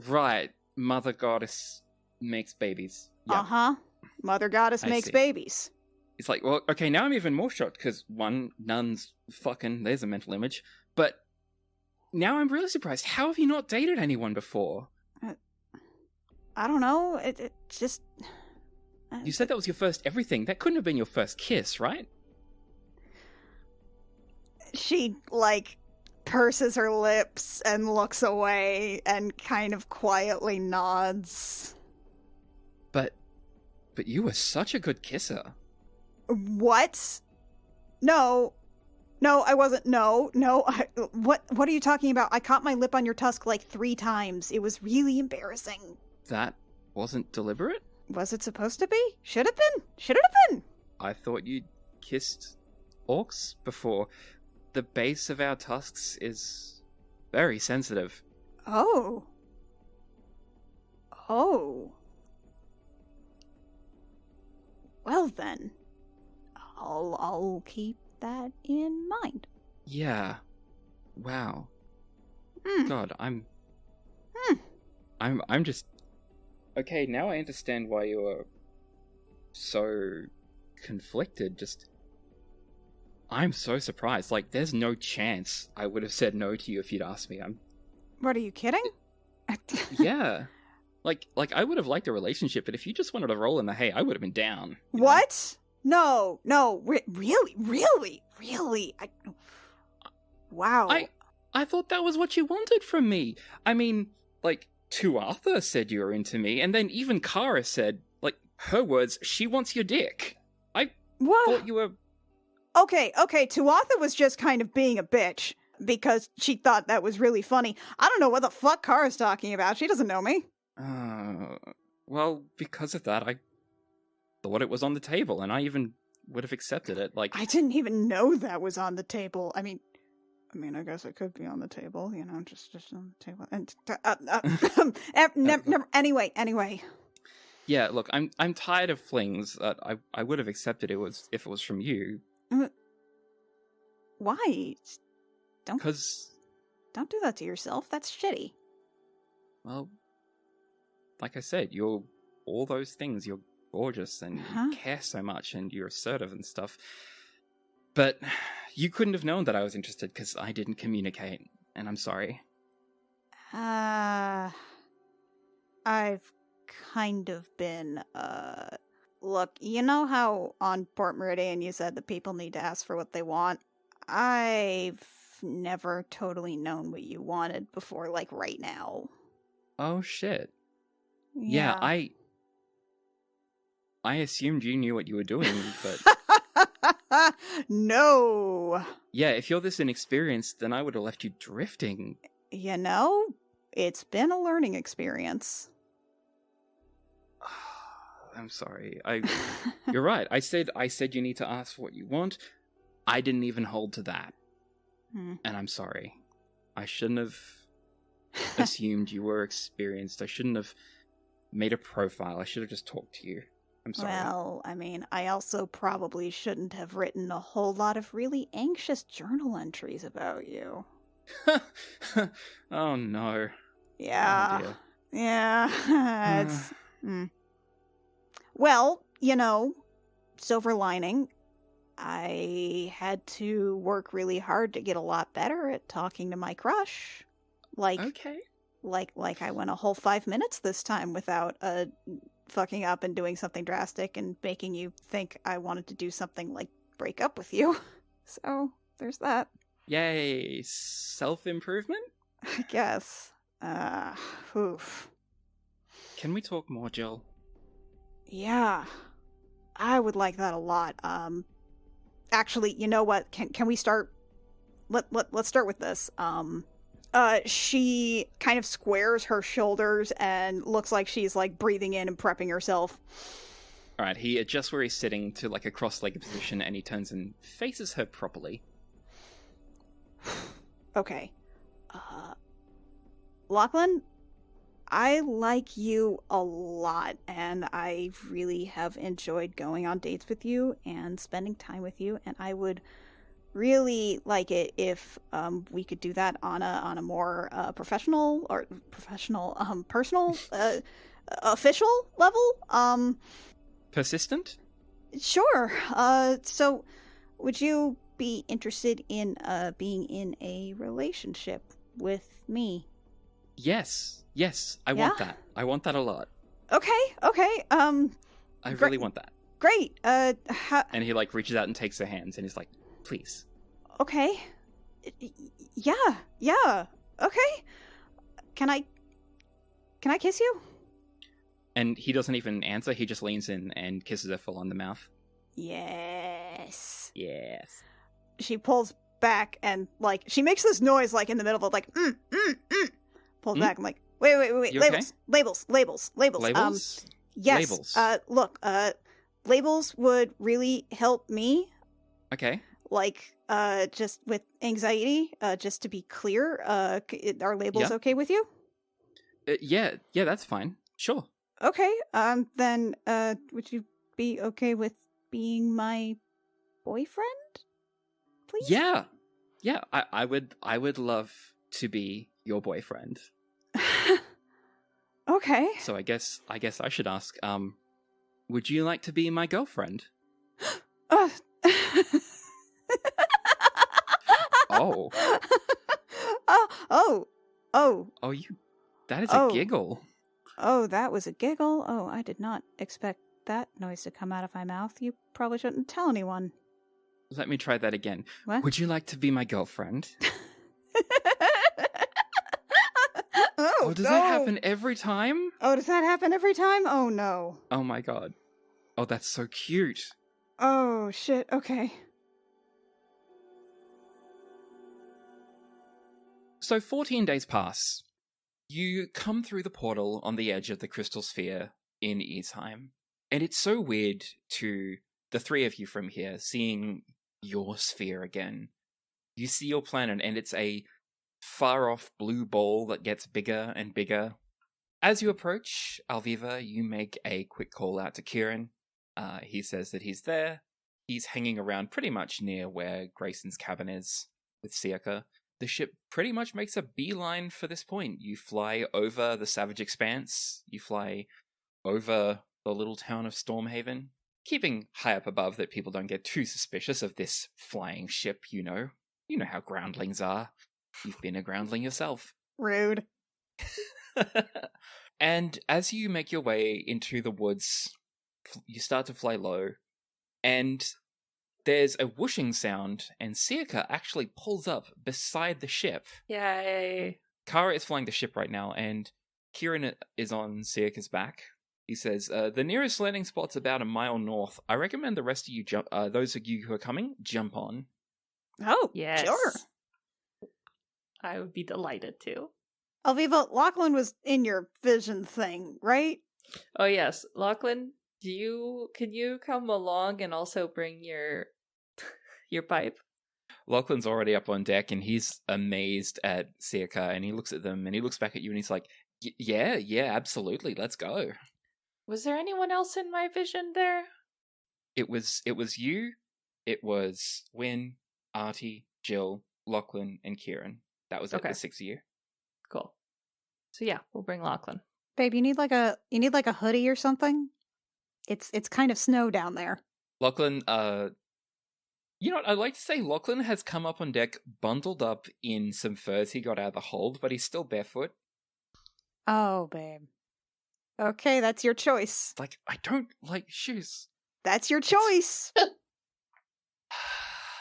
right. Mother goddess makes babies. Yeah. Uh-huh. Mother goddess makes babies. It's like, well, okay, now I'm even more shocked, because one, nuns fucking, there's a mental image, but now I'm really surprised. How have you not dated anyone before? I don't know, it just... You said that was your first everything. That couldn't have been your first kiss, right? She, like, purses her lips and looks away and kind of quietly nods. But you were such a good kisser. What? No, I wasn't. No. What are you talking about? I caught my lip on your tusk like 3 times. It was really embarrassing. That wasn't deliberate? Was it supposed to be? Should have been. I thought you'd kissed orcs before. The base of our tusks is very sensitive. Oh. Well then, I'll keep that in mind. Yeah. Wow. God, I'm just... Okay, now I understand why you were so conflicted. I'm so surprised. Like, there's no chance I would have said no to you if you'd asked me. What, are you kidding? Yeah. Like I would have liked a relationship, but if you just wanted to roll in the hay, I would have been down. What? No, really? Wow. I thought that was what you wanted from me. I mean, like, Tuatha said you were into me, and then even Kara said, like, her words, she wants your dick. I thought you were... Okay, Tuatha was just kind of being a bitch, because she thought that was really funny. I don't know what the fuck Kara's talking about. She doesn't know me. Well, because of that, I thought it was on the table, and I even would have accepted it. Like, I didn't even know that was on the table. I mean, I guess it could be on the table, just on the table. And anyway. Yeah, look, I'm tired of flings. I would have accepted it if it was from you. Why? Don't do that to yourself. That's shitty. Well, like I said, you're all those things. You're gorgeous and you care so much and you're assertive and stuff. But you couldn't have known that I was interested because I didn't communicate, and I'm sorry. I've kind of been, Look, you know how on Port Meridian you said that people need to ask for what they want? I've never totally known what you wanted before, like, right now. Oh shit. Yeah, I assumed you knew what you were doing, but No! yeah, if you're this inexperienced, then I would have left you drifting. You know, it's been a learning experience. I'm sorry. You're right. I said you need to ask for what you want. I didn't even hold to that. And I'm sorry. I shouldn't have assumed you were experienced. I shouldn't have made a profile. I should have just talked to you. I'm sorry. Well, I mean, I also probably shouldn't have written a whole lot of really anxious journal entries about you. Oh no. Yeah. Oh, dear. Yeah. It's... Well, you know, silver lining, I had to work really hard to get a lot better at talking to my crush. Okay. Like I went a whole 5 minutes this time without fucking up and doing something drastic and making you think I wanted to do something like break up with you. So, there's that. Yay, self-improvement? I guess. Oof. Can we talk more, Jill? Yeah. I would like that a lot. Actually, you know what? Can we start? Let's start with this. She kind of squares her shoulders and looks like she's like breathing in and prepping herself. All right, he adjusts where he's sitting to like a cross-legged position, and he turns and faces her properly. Okay. Lachlan, I like you a lot, and I really have enjoyed going on dates with you and spending time with you, and I would really like it if we could do that on a more personal official level. Persistent? Sure. So would you be interested in being in a relationship with me? Yes, I want that. I want that a lot. Okay. I really want that. Great. And he like reaches out and takes her hands, and he's like, "Please." Okay. Yeah. Okay. Can I kiss you? And he doesn't even answer. He just leans in and kisses her full on the mouth. Yes. Yes. She pulls back and like she makes this noise like in the middle of like pulls back. I'm like, wait. You Labels. Labels? Yes. Labels. Look, labels would really help me. Okay. Like, just with anxiety, just to be clear, are labels okay with you? Yeah, that's fine. Sure. Okay, then, would you be okay with being my boyfriend? Please? Yeah, I would love to be your boyfriend. Okay. So I guess I should ask, would you like to be my girlfriend? Oh. Oh, That is a giggle. Oh, that was a giggle? Oh, I did not expect that noise to come out of my mouth. You probably shouldn't tell anyone. Let me try that again. What? Would you like to be my girlfriend? Oh, does that happen every time? Oh, does that happen every time? Oh, no. Oh my god. Oh, that's so cute. Oh, shit. Okay. So 14 days pass. You come through the portal on the edge of the crystal sphere in Easheim. And it's so weird to the three of you from here seeing your sphere again. You see your planet and it's a far-off blue ball that gets bigger and bigger. As you approach Aelfgifu, you make a quick call out to Kieran. He says that he's there. He's hanging around pretty much near where Grayson's cabin is with Siaka. The ship pretty much makes a beeline for this point. You fly over the Savage Expanse. You fly over the little town of Stormhaven, keeping high up above that people don't get too suspicious of this flying ship, you know. You know how groundlings are. You've been a groundling yourself. Rude. And as you make your way into the woods you start to fly low, and there's a whooshing sound, and Siaka actually pulls up beside the ship. Yay. Kara is flying the ship right now, and Kieran is on Siaka's back. He says, the nearest landing spot's about a mile north. I recommend the rest of you those of you who are coming, jump on. Oh, Yes. sure. I would be delighted to. Aelfgifu, Lachlan was in your vision thing, right? Oh yes, Lachlan, can you come along and also bring your your pipe? Lachlan's already up on deck, and he's amazed at Siaka, and he looks at them, and he looks back at you, and he's like, yeah, absolutely, let's go. Was there anyone else in my vision there? It was you, it was Wynn, Artie, Jill, Lachlan, and Kieran. That was Okay. the 6 of you. Cool. So yeah, we'll bring Lachlan. Babe, you need like a hoodie or something? It's kind of snow down there. Lachlan, you know what, I'd like to say Lachlan has come up on deck bundled up in some furs he got out of the hold, but he's still barefoot. Oh, babe. Okay, that's your choice. It's like, I don't like shoes. That's your choice.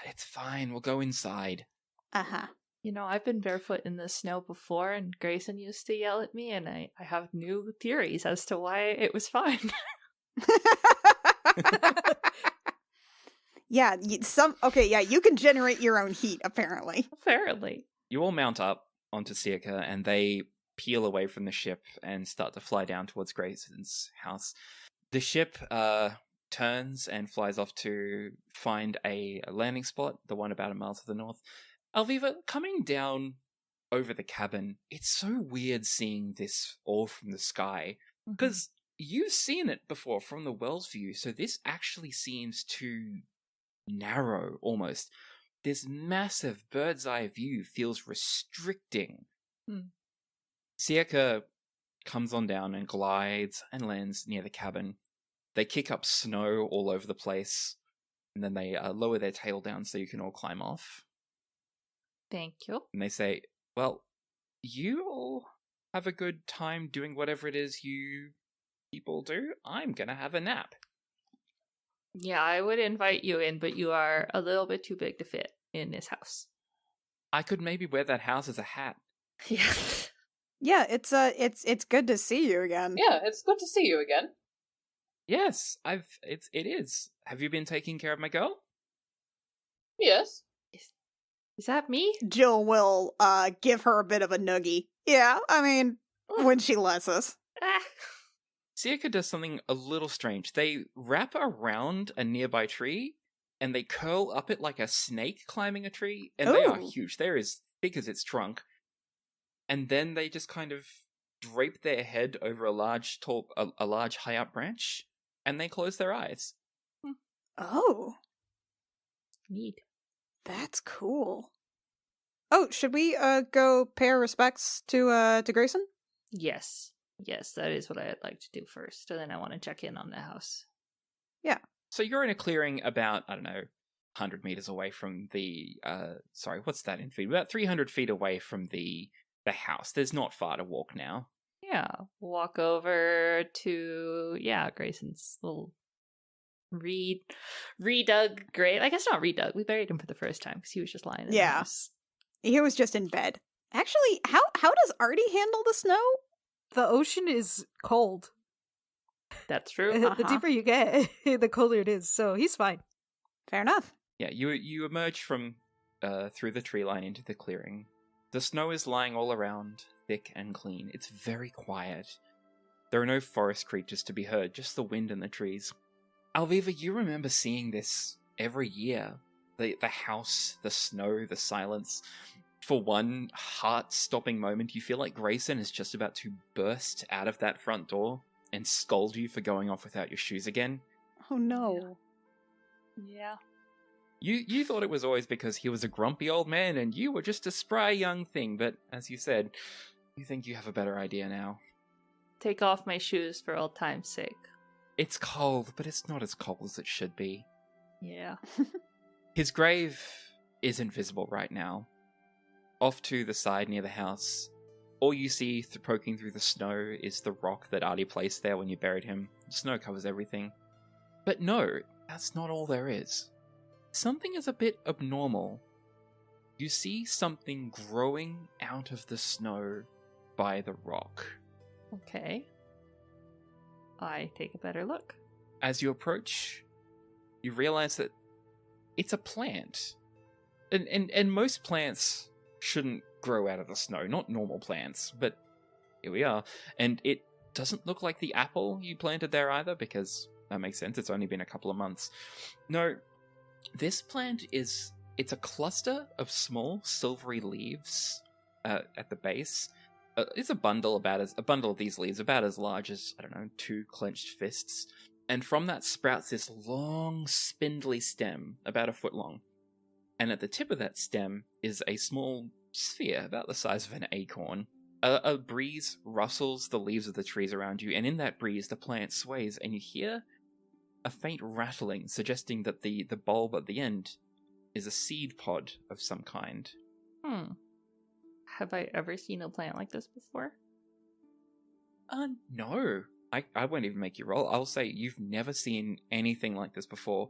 It's fine, we'll go inside. Uh-huh. You know, I've been barefoot in the snow before, and Grayson used to yell at me, and I have new theories as to why it was fine. Yeah, you can generate your own heat, apparently. Apparently. You all mount up onto Siaka, and they peel away from the ship and start to fly down towards Grayson's house. The ship turns and flies off to find a landing spot, the one about a mile to the north. Aelfgifu, coming down over the cabin, it's so weird seeing this all from the sky, because you've seen it before from the Wells view, so this actually seems too narrow, almost. This massive bird's eye view feels restricting. Siaka comes on down and glides and lands near the cabin. They kick up snow all over the place, and then they lower their tail down so you can all climb off. Thank you. And they say, well, you all have a good time doing whatever it is you people do. I'm gonna have a nap. Yeah, I would invite you in, but you are a little bit too big to fit in this house. I could maybe wear that house as a hat. Yeah. Yeah, it's good to see you again. Yeah, it's good to see you again. Yes, it is. Have you been taking care of my girl? Yes. Is that me? Jill will give her a bit of a noogie. Yeah, I mean, when she lets us. Ah. Siaka does something a little strange. They wrap around a nearby tree, and they curl up it like a snake climbing a tree, and they are Ooh. huge. They're as thick as its trunk. And then they just kind of drape their head over a large high up branch, and they close their eyes. Oh, Neat. that's cool. Oh, should we go pay our respects to Grayson? Yes. Yes, that is what I'd like to do first, and then I want to check in on the house. So you're in a clearing about, I don't know, 100 meters away from the, what's that in feet? About 300 feet away from the house. There's not far to walk now. Yeah, walk over to, Grayson's little redug grave. I guess not redug. We buried him for the first time because he was just lying in the Yeah. house. He was just in bed. Actually, how does Artie handle the snow? The ocean is cold. That's true. The deeper you get, the colder it is. So he's fine. Fair enough. Yeah, you emerge from through the tree line into the clearing. The snow is lying all around, thick and clean. It's very quiet. There are no forest creatures to be heard, just the wind and the trees. Aelfgifu, you remember seeing this every year. The house, the snow, the silence. For one heart-stopping moment, you feel like Grayson is just about to burst out of that front door and scold you for going off without your shoes again. Oh no. Yeah. You thought it was always because he was a grumpy old man and you were just a spry young thing, but as you said, you think you have a better idea now. Take off my shoes for old time's sake. It's cold, but it's not as cold as it should be. Yeah. His grave isn't visible right now. Off to the side near the house, all you see poking through the snow is the rock that Artie placed there when you buried him. The snow covers everything. But no, that's not all there is. Something is a bit abnormal. You see something growing out of the snow by the rock. Okay. I take a better look. As you approach, you realize that it's a plant. And most plants shouldn't grow out of the snow, not normal plants, but here we are. And it doesn't look like the apple you planted there either, because that makes sense, it's only been a couple of months. No, this plant it's a cluster of small silvery leaves at the base. It's a bundle of these leaves about as large as, I don't know, 2 clenched fists. And from that sprouts this long, spindly stem, about a foot long. And at the tip of that stem is a small sphere, about the size of an acorn. A breeze rustles the leaves of the trees around you, and in that breeze the plant sways, and you hear a faint rattling, suggesting that the bulb at the end is a seed pod of some kind. Have I ever seen a plant like this before? No. I won't even make you roll. I'll say you've never seen anything like this before.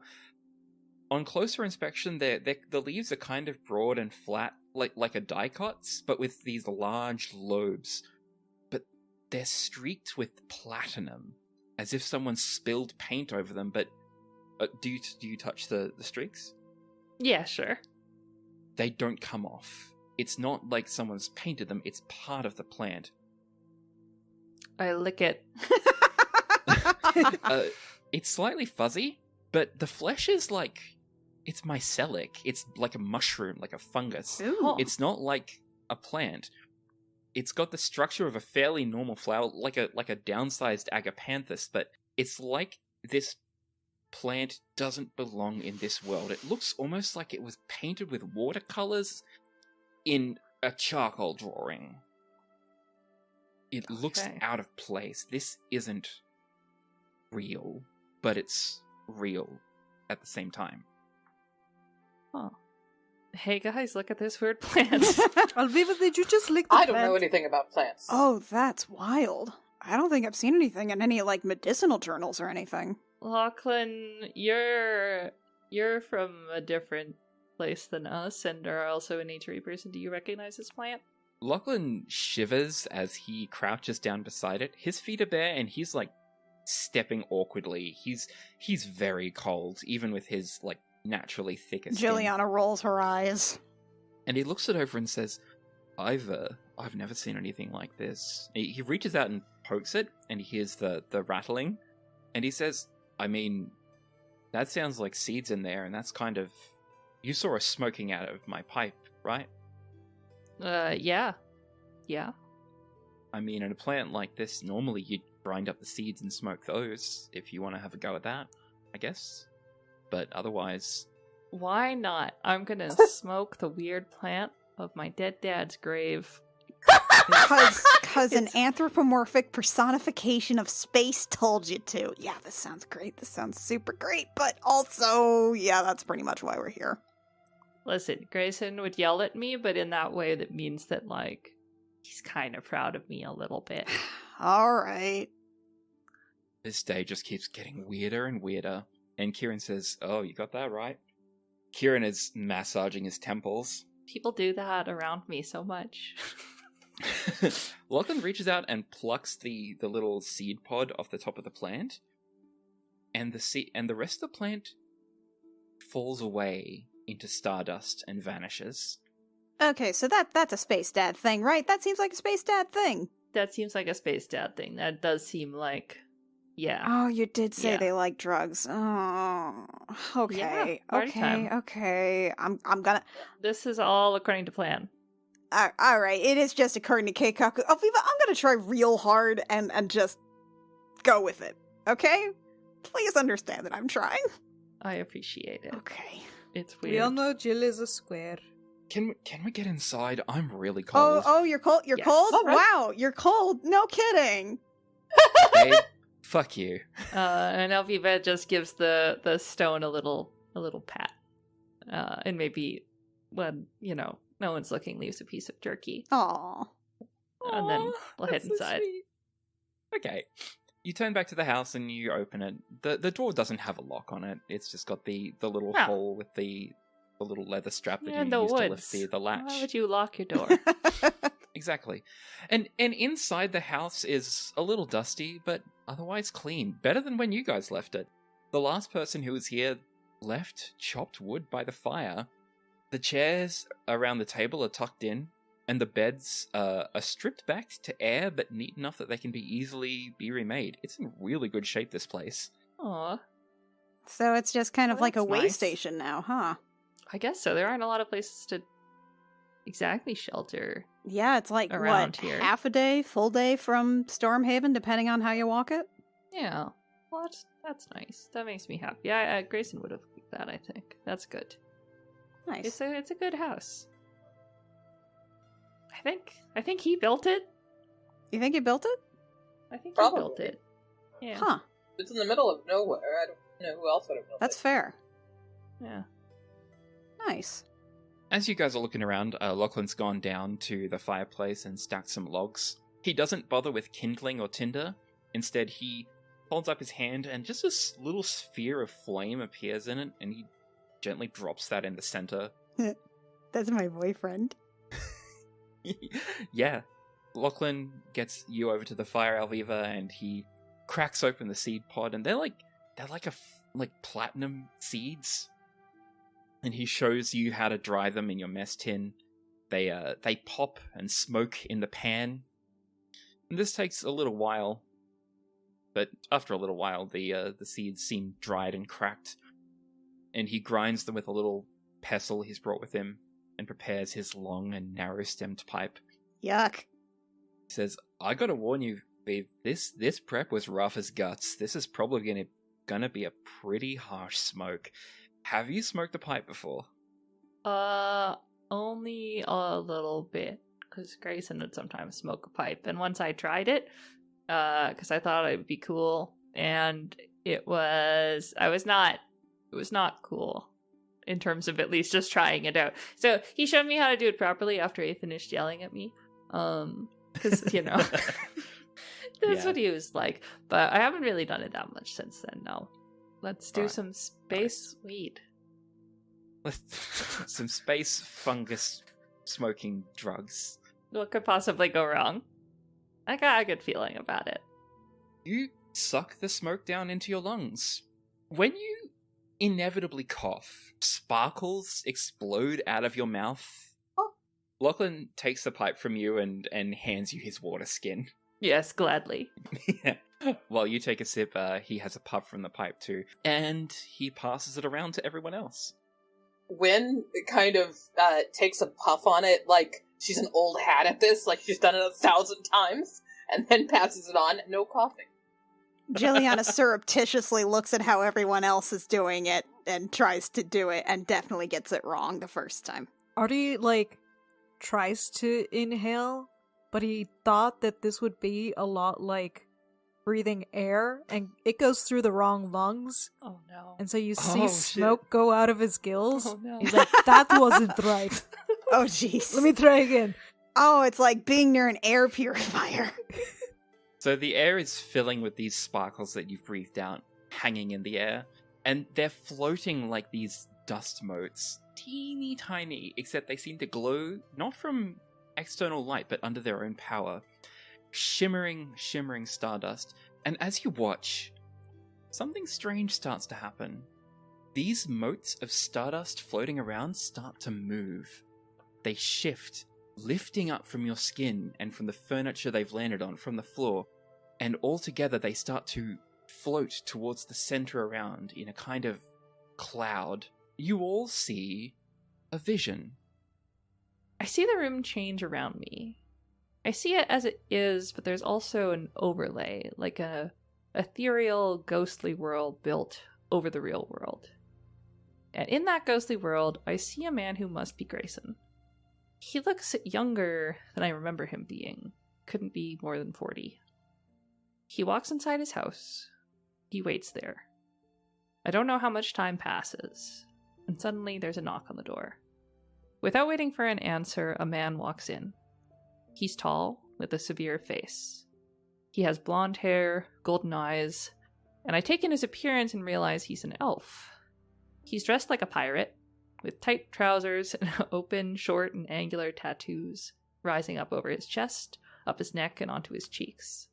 On closer inspection, the leaves are kind of broad and flat, like a dicot's, but with these large lobes. But they're streaked with platinum, as if someone spilled paint over them. But do you touch the streaks? Yeah, sure. They don't come off. It's not like someone's painted them. It's part of the plant. I lick it. It's slightly fuzzy, but the flesh is it's mycelic. It's like a mushroom, like a fungus. Ooh. It's not like a plant. It's got the structure of a fairly normal flower, like a downsized agapanthus, but it's like this plant doesn't belong in this world. It looks almost like it was painted with watercolors in a charcoal drawing. It looks out of place. This isn't real, but it's real at the same time. Huh. Hey guys, look at this weird plant. Alviva, did you just lick the I plant? don't know anything about plants. Oh, that's wild. I don't think I've seen anything in any, medicinal journals or anything. Lachlan, you're from a different place than us and are also a naturey person. Do you recognize this plant? Lachlan shivers as he crouches down beside it. His feet are bare and he's stepping awkwardly. He's very cold, even with his naturally thicker skin. Juliana rolls her eyes. And he looks it over and says, I've never seen anything like this. He reaches out and pokes it, and he hears the rattling, and he says, I mean, that sounds like seeds in there, and that's kind of... You saw a smoking out of my pipe, right? Yeah. I mean, in a plant like this, normally you'd grind up the seeds and smoke those, if you want to have a go at that, I guess. But otherwise... Why not? I'm gonna smoke the weird plant of my dead dad's grave. Because an anthropomorphic personification of space told you to. Yeah, this sounds great. This sounds super great. But also, yeah, that's pretty much why we're here. Listen, Grayson would yell at me, but in that way that means that, he's kind of proud of me a little bit. All right. This day just keeps getting weirder and weirder. And Kieran says, oh, you got that right. Kieran is massaging his temples. People do that around me so much. Lachlan reaches out and plucks the little seed pod off the top of the plant. And the rest of the plant falls away into stardust and vanishes. Okay, so that's a space dad thing, right? That seems like a space dad thing. That seems like a space dad thing. That does seem like... Yeah. Oh, you did say they like drugs. Oh, okay, yeah, okay. I'm gonna. This is all according to plan. All right, it is just according to Keikaku. Alviva, I'm gonna try real hard and just go with it. Okay, please understand that I'm trying. I appreciate it. Okay. It's weird. We all know Jill is a square. Can we get inside? I'm really cold. Oh, you're cold. You're Yes. cold. All right. Wow, you're cold. No kidding. Hey, fuck you. And Alviva just gives the stone a little pat. And maybe when, no one's looking, leaves a piece of jerky. Aw. And then we'll head inside. Okay. You turn back to the house and you open it. The door doesn't have a lock on it. It's just got the little Oh. hole with the little leather strap that You're in you the use to woods. lift the latch. Why would you lock your door? Exactly. And inside the house is a little dusty, but otherwise clean. Better than when you guys left it. The last person who was here left chopped wood by the fire. The chairs around the table are tucked in, and the beds are stripped back to air, but neat enough that they can be remade. It's in really good shape, this place. Aw, So it's just kind of Oh, like a that's way nice. station now, huh? I guess so. There aren't a lot of places to exactly shelter. Yeah, it's like, Around what, here. half a day, full day from Stormhaven, depending on how you walk it? Yeah. Well, that's nice. That makes me happy. Yeah, Grayson would have picked that, I think. That's good. Nice. It's a good house. I think he built it. You think you built it? I think Probably. he built it. Yeah. Huh. It's in the middle of nowhere. I don't know who else would have built That's it. fair. Yeah. Nice. As you guys are looking around, Lachlan's gone down to the fireplace and stacked some logs. He doesn't bother with kindling or tinder. Instead, he holds up his hand and just this little sphere of flame appears in it, and he gently drops that in the center. That's my boyfriend. Yeah. Lachlan gets you over to the fire, Alviva, and he cracks open the seed pod, and they're like platinum seeds. And he shows you how to dry them in your mess tin. They pop and smoke in the pan. And this takes a little while, but after a little while, the seeds seem dried and cracked. And he grinds them with a little pestle he's brought with him, and prepares his long and narrow-stemmed pipe. Yuck. He says, "I gotta warn you, babe. This prep was rough as guts. This is probably gonna be a pretty harsh smoke. Have you smoked a pipe before?" Only a little bit, because Grayson would sometimes smoke a pipe, and once I tried it, because I thought it would be cool, and it was not cool in terms of at least just trying it out. So he showed me how to do it properly after he finished yelling at me, because that's Yeah. what he was like. But I haven't really done it that much since then. No, let's do Alright. some space weed. Some space fungus smoking drugs. What could possibly go wrong? I got a good feeling about it. You suck the smoke down into your lungs. When you inevitably cough, sparkles explode out of your mouth. Oh. Lachlan takes the pipe from you and hands you his water skin. Yes, gladly. Yeah. While you take a sip, he has a puff from the pipe too. And he passes it around to everyone else. Wynn kind of takes a puff on it like she's an old hat at this, like she's done it 1,000 times, and then passes it on. No coughing. Jilliana surreptitiously looks at how everyone else is doing it and tries to do it and definitely gets it wrong the first time. Artie, tries to inhale, but he thought that this would be a lot like breathing air, and it goes through the wrong lungs, Oh no. and so you see Oh, shit. smoke go out of his gills. Oh no. He's like, that wasn't right. Oh, jeez. Let me try again. Oh, it's like being near an air purifier. So the air is filling with these sparkles that you've breathed out, hanging in the air, and they're floating like these dust motes. Teeny tiny, except they seem to glow, not from external light, but under their own power. Shimmering stardust. And as you watch, something strange starts to happen. These motes of stardust floating around start to move. They shift, lifting up from your skin and from the furniture they've landed on, from the floor, and all together they start to float towards the center around in a kind of cloud. You all see a vision. I see the room change around me. I see it as it is, but there's also an overlay, like a ethereal, ghostly world built over the real world. And in that ghostly world, I see a man who must be Grayson. He looks younger than I remember him being. Couldn't be more than 40. He walks inside his house. He waits there. I don't know how much time passes, and suddenly there's a knock on the door. Without waiting for an answer, a man walks in. He's tall, with a severe face. He has blonde hair, golden eyes, and I take in his appearance and realize he's an elf. He's dressed like a pirate, with tight trousers and open, short, and angular tattoos rising up over his chest, up his neck, and onto his cheeks.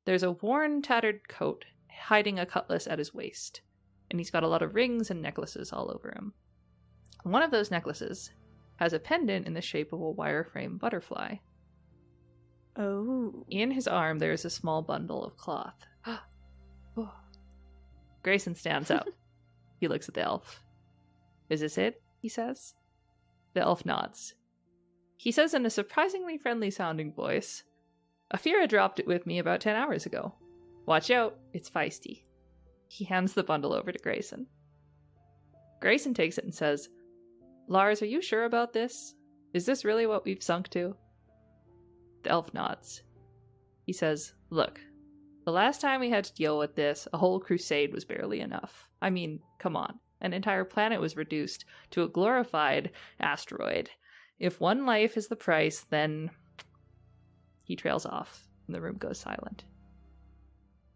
There's a worn, tattered coat hiding a cutlass at his waist, and he's got a lot of rings and necklaces all over him. One of those necklaces has a pendant in the shape of a wireframe butterfly. Oh. In his arm, there is a small bundle of cloth. Grayson stands up. He looks at the elf. "Is this it?" he says. The elf nods. He says in a surprisingly friendly-sounding voice, "Afira dropped it with me about 10 hours ago. Watch out, it's feisty." He hands the bundle over to Grayson. Grayson takes it and says, "Lars, are you sure about this? Is this really what we've sunk to?" The elf nods. He says, "Look, the last time we had to deal with this, a whole crusade was barely enough. I mean, come on. An entire planet was reduced to a glorified asteroid. If one life is the price, then..." He trails off, and the room goes silent.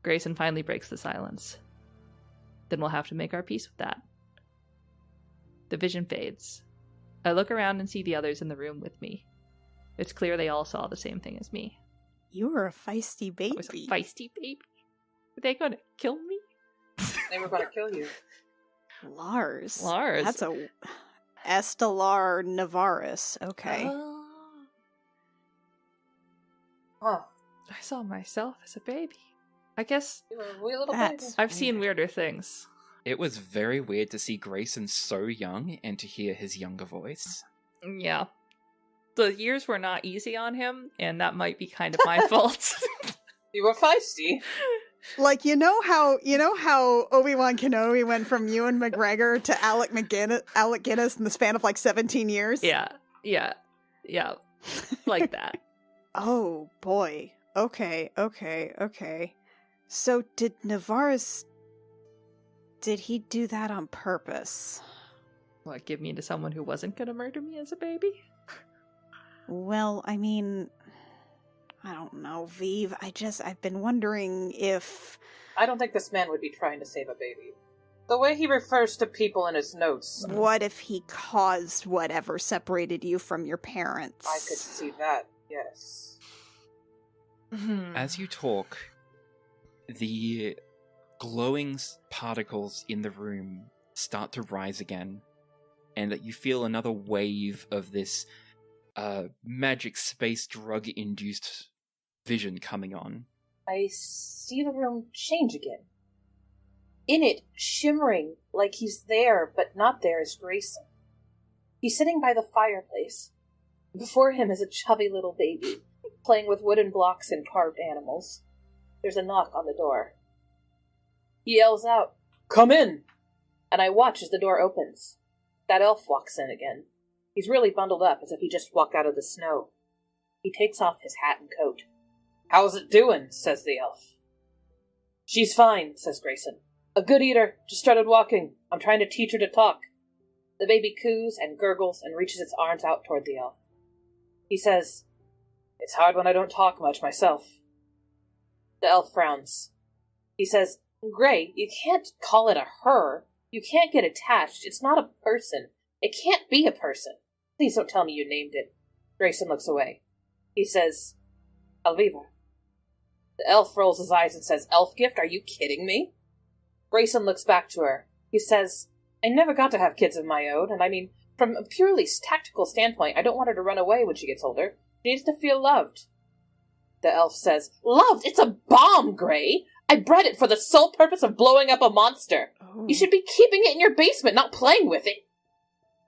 Grayson finally breaks the silence. "Then we'll have to make our peace with that." The vision fades. I look around and see the others in the room with me. It's clear they all saw the same thing as me. You were a feisty baby. I was a feisty baby. Were they going to kill me? They were going to kill you. Lars. Lars. That's a Estelar Navaris. Okay. Huh. I saw myself as a baby. I guess You were a wee little baby. That's- I've seen weirder things. It was very weird to see Grayson so young and to hear his younger voice. Yeah. The years were not easy on him, and that might be kind of my fault. You were feisty. Like, you know how Obi-Wan Kenobi went from Ewan McGregor to Alec Guinness in the span of like 17 years? Yeah. Like that. Oh, boy. Okay. So did Navaris... Did he do that on purpose? What, give me to someone who wasn't going to murder me as a baby? Well, I mean... I don't know, Vive. I've been wondering if... I don't think this man would be trying to save a baby. The way he refers to people in his notes. What if he caused whatever separated you from your parents? I could see that, yes. As you talk, the glowing particles in the room start to rise again, and that you feel another wave of this magic space drug-induced vision coming on. I see the room change again. In it, shimmering like he's there, but not there, is Grayson. He's sitting by the fireplace. Before him is a chubby little baby, playing with wooden blocks and carved animals. There's a knock on the door. He yells out, "Come in!" And I watch as the door opens. That elf walks in again. He's really bundled up, as if he just walked out of the snow. He takes off his hat and coat. "How's it doing?" says the elf. "She's fine," says Grayson. "A good eater, just started walking. I'm trying to teach her to talk." The baby coos and gurgles and reaches its arms out toward the elf. He says, "It's hard when I don't talk much myself." The elf frowns. He says, "Gray, you can't call it a her. You can't get attached. It's not a person. It can't be a person. Please don't tell me you named it." Grayson looks away. He says, "Alviva." The elf rolls his eyes and says, "Aelfgifu, are you kidding me?" Grayson looks back to her. He says, "I never got to have kids of my own, and I mean, from a purely tactical standpoint, I don't want her to run away when she gets older. She needs to feel loved." The elf says, "Loved? It's a bomb, Gray! I bred it for the sole purpose of blowing up a monster. You should be keeping it in your basement, not playing with it."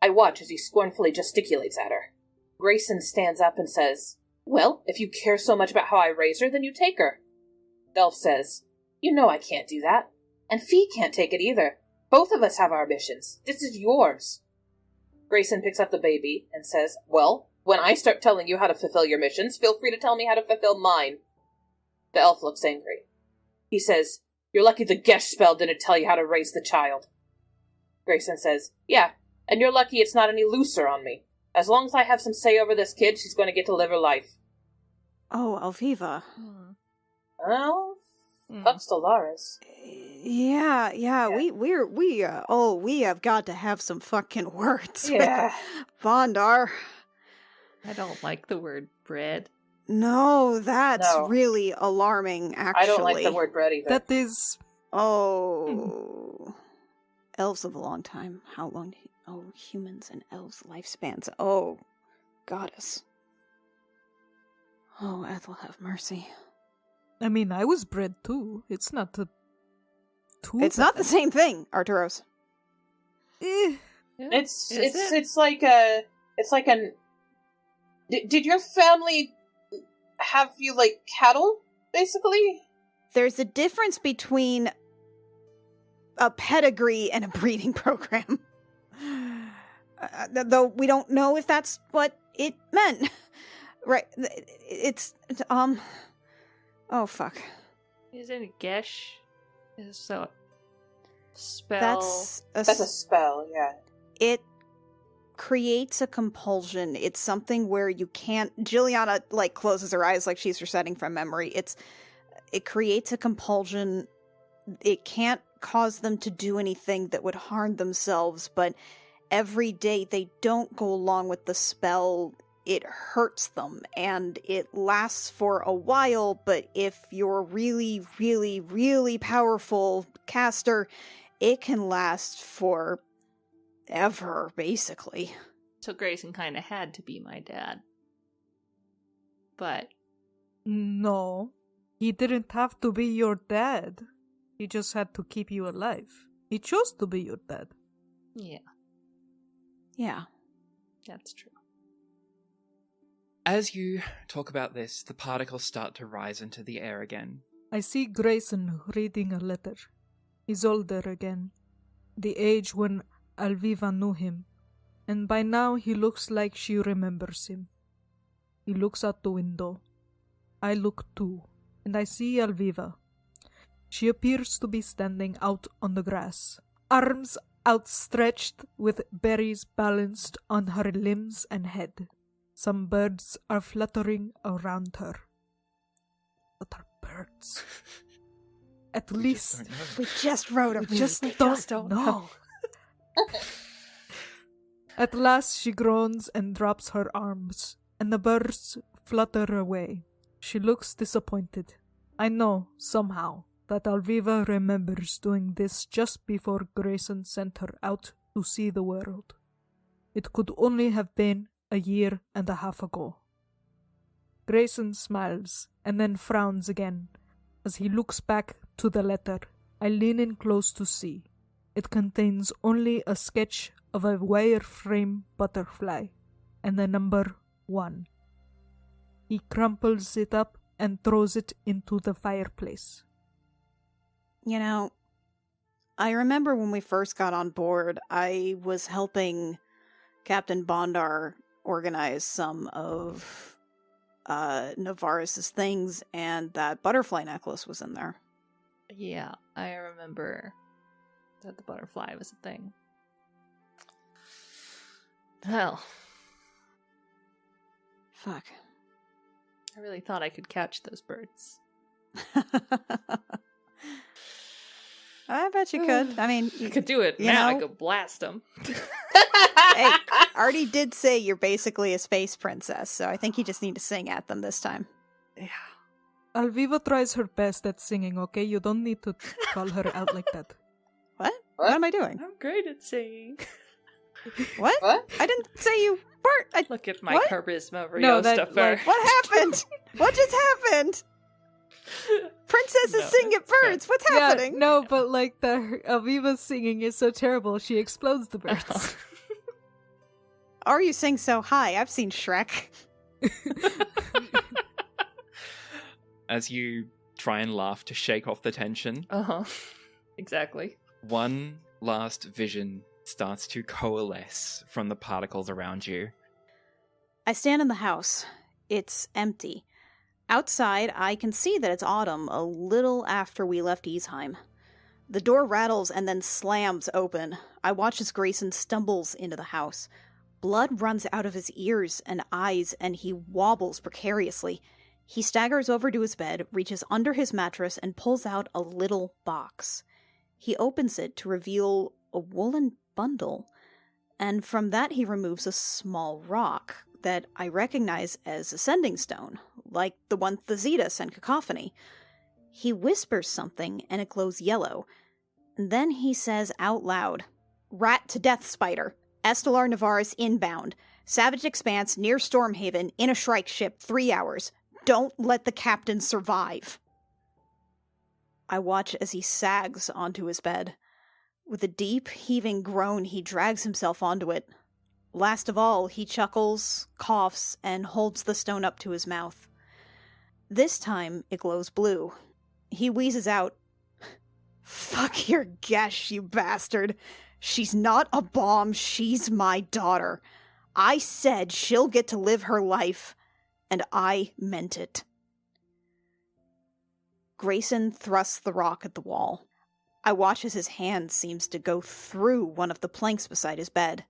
I watch as he scornfully gesticulates at her. Grayson stands up and says, "Well, if you care so much about how I raise her, then you take her." The elf says, "You know I can't do that. And Fee can't take it either. Both of us have our missions. This is yours." Grayson picks up the baby and says, "Well, when I start telling you how to fulfill your missions, feel free to tell me how to fulfill mine." The elf looks angry. He says, "You're lucky the Gesh spell didn't tell you how to raise the child." Grayson says, "Yeah, and you're lucky it's not any looser on me. As long as I have some say over this kid, she's going to get to live her life." Oh, Alviva. Well, fuck Stellaris. Yeah. We have got to have some fucking words. Yeah. Bondar. I don't like the word bread. No, that's No. really alarming, actually. I don't like the word bread either. That is... Oh. Elves live a long time. How long? Oh, humans and elves' lifespans. Oh, goddess. Oh, Ethel, have mercy. I mean, I was bred too. It's not the... It's not the same thing, Arturos. It's like a... It's like an... Did your family have you, like, cattle, basically? There's a difference between a pedigree and a breeding program. Though we don't know if that's what it meant. Right. It's oh, fuck. Isn't it Gesh? Is a spell. That's a spell, yeah. It creates a compulsion. It's something where you can't... Juliana, like, closes her eyes like she's reciting from memory. It creates a compulsion. It can't cause them to do anything that would harm themselves, but every day they don't go along with the spell, it hurts them, and it lasts for a while, but if you're a really, really, really powerful caster, it can last for ever, basically. So Grayson kind of had to be my dad. But... No. He didn't have to be your dad. He just had to keep you alive. He chose to be your dad. Yeah. Yeah. That's true. As you talk about this, the particles start to rise into the air again. I see Grayson reading a letter. He's older again. The age when Aelfgifu knew him. And by now he looks like she remembers him. He looks out the window. I look too, and I see Aelfgifu. She appears to be standing out on the grass, arms outstretched with berries balanced on her limbs and head. Some birds are fluttering around her. What are birds? At least We just wrote a... we just don't know. At last she groans and drops her arms, and the birds flutter away. She looks disappointed. I know, somehow, that Aelfgifu remembers doing this just before Grayson sent her out to see the world. It could only have been a year and a half ago. Grayson smiles and then frowns again. As he looks back to the letter, I lean in close to see. It contains only a sketch of a wireframe butterfly and the number 1. He crumples it up and throws it into the fireplace. You know, I remember when we first got on board, I was helping Captain Bondar organize some of Navarus' things, and that butterfly necklace was in there. Yeah, I remember that the butterfly was a thing. Well, Fuck. I really thought I could catch those birds. I bet you could. I mean, I could do it you now. know? I could blast them. Hey, Artie did say you're basically a space princess, so I think you just need to sing at them this time. Yeah. Aelfgifu tries her best at singing, okay? You don't need to call her out like that. What? What am I doing? I'm great at singing. What? What? I didn't say you weren't. Look at my What? charisma, Rio No, that, stuffer. like- What happened? What just happened? Princesses No, sing at birds. What's happening? Yeah, no, but like the Aviva's singing is so terrible, she explodes the birds. Or you sing so high. I've seen Shrek. As you try and laugh to shake off the tension, Uh-huh. Exactly. one last vision starts to coalesce from the particles around you. I stand in the house. It's empty. Outside, I can see that it's autumn, a little after we left Easheim. The door rattles and then slams open. I watch as Grayson stumbles into the house. Blood runs out of his ears and eyes, and he wobbles precariously. He staggers over to his bed, reaches under his mattress, and pulls out a little box. He opens it to reveal a woolen bundle, and from that he removes a small rock that I recognize as a sending stone, like the one Thazita sent Cacophony. He whispers something, and it glows yellow. Then he says out loud, "Rat to death, Spider. Estelar Navaris inbound. Savage Expanse near Stormhaven in a Shrike ship 3 hours. Don't let the captain survive." I watch as he sags onto his bed. With a deep, heaving groan, he drags himself onto it. Last of all, he chuckles, coughs, and holds the stone up to his mouth. This time, it glows blue. He wheezes out, "Fuck your Gesh, you bastard. She's not a bomb, she's my daughter. I said she'll get to live her life, and I meant it." Grayson thrusts the rock at the wall. I watch as his hand seems to go through one of the planks beside his bed.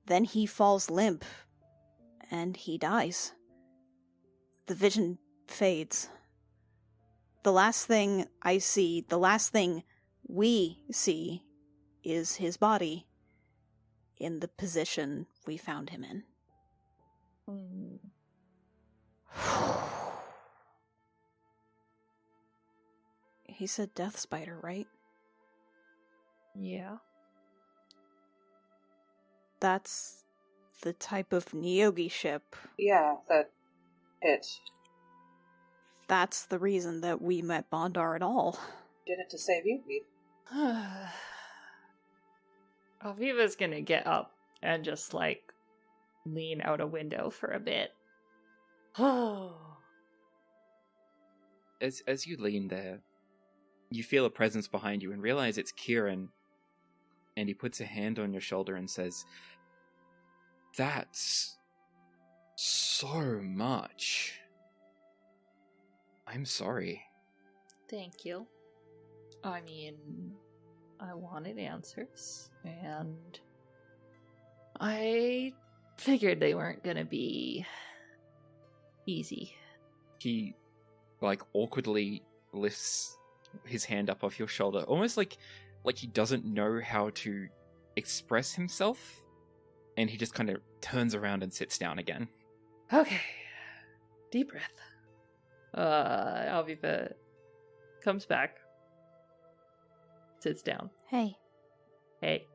Then he falls limp, and he dies. The vision fades. The last thing I see, the last thing we see, is his body in the position we found him in. He said Death Spider, right? Yeah. That's the type of Nyogi ship. Yeah, it. That's the reason that we met Bondar at all. Did it to save you, Viv. Alviva's gonna get up and just, lean out a window for a bit. As you lean there, you feel a presence behind you and realize it's Kieran, and he puts a hand on your shoulder and says, "That's so much. I'm sorry." Thank you. I mean, I wanted answers, and I figured they weren't gonna be easy. He, awkwardly lifts his hand up off your shoulder, almost like he doesn't know how to express himself, and he just kind of turns around and sits down again. Okay. Deep breath. Alviva comes back. Sits down. Hey. Hey.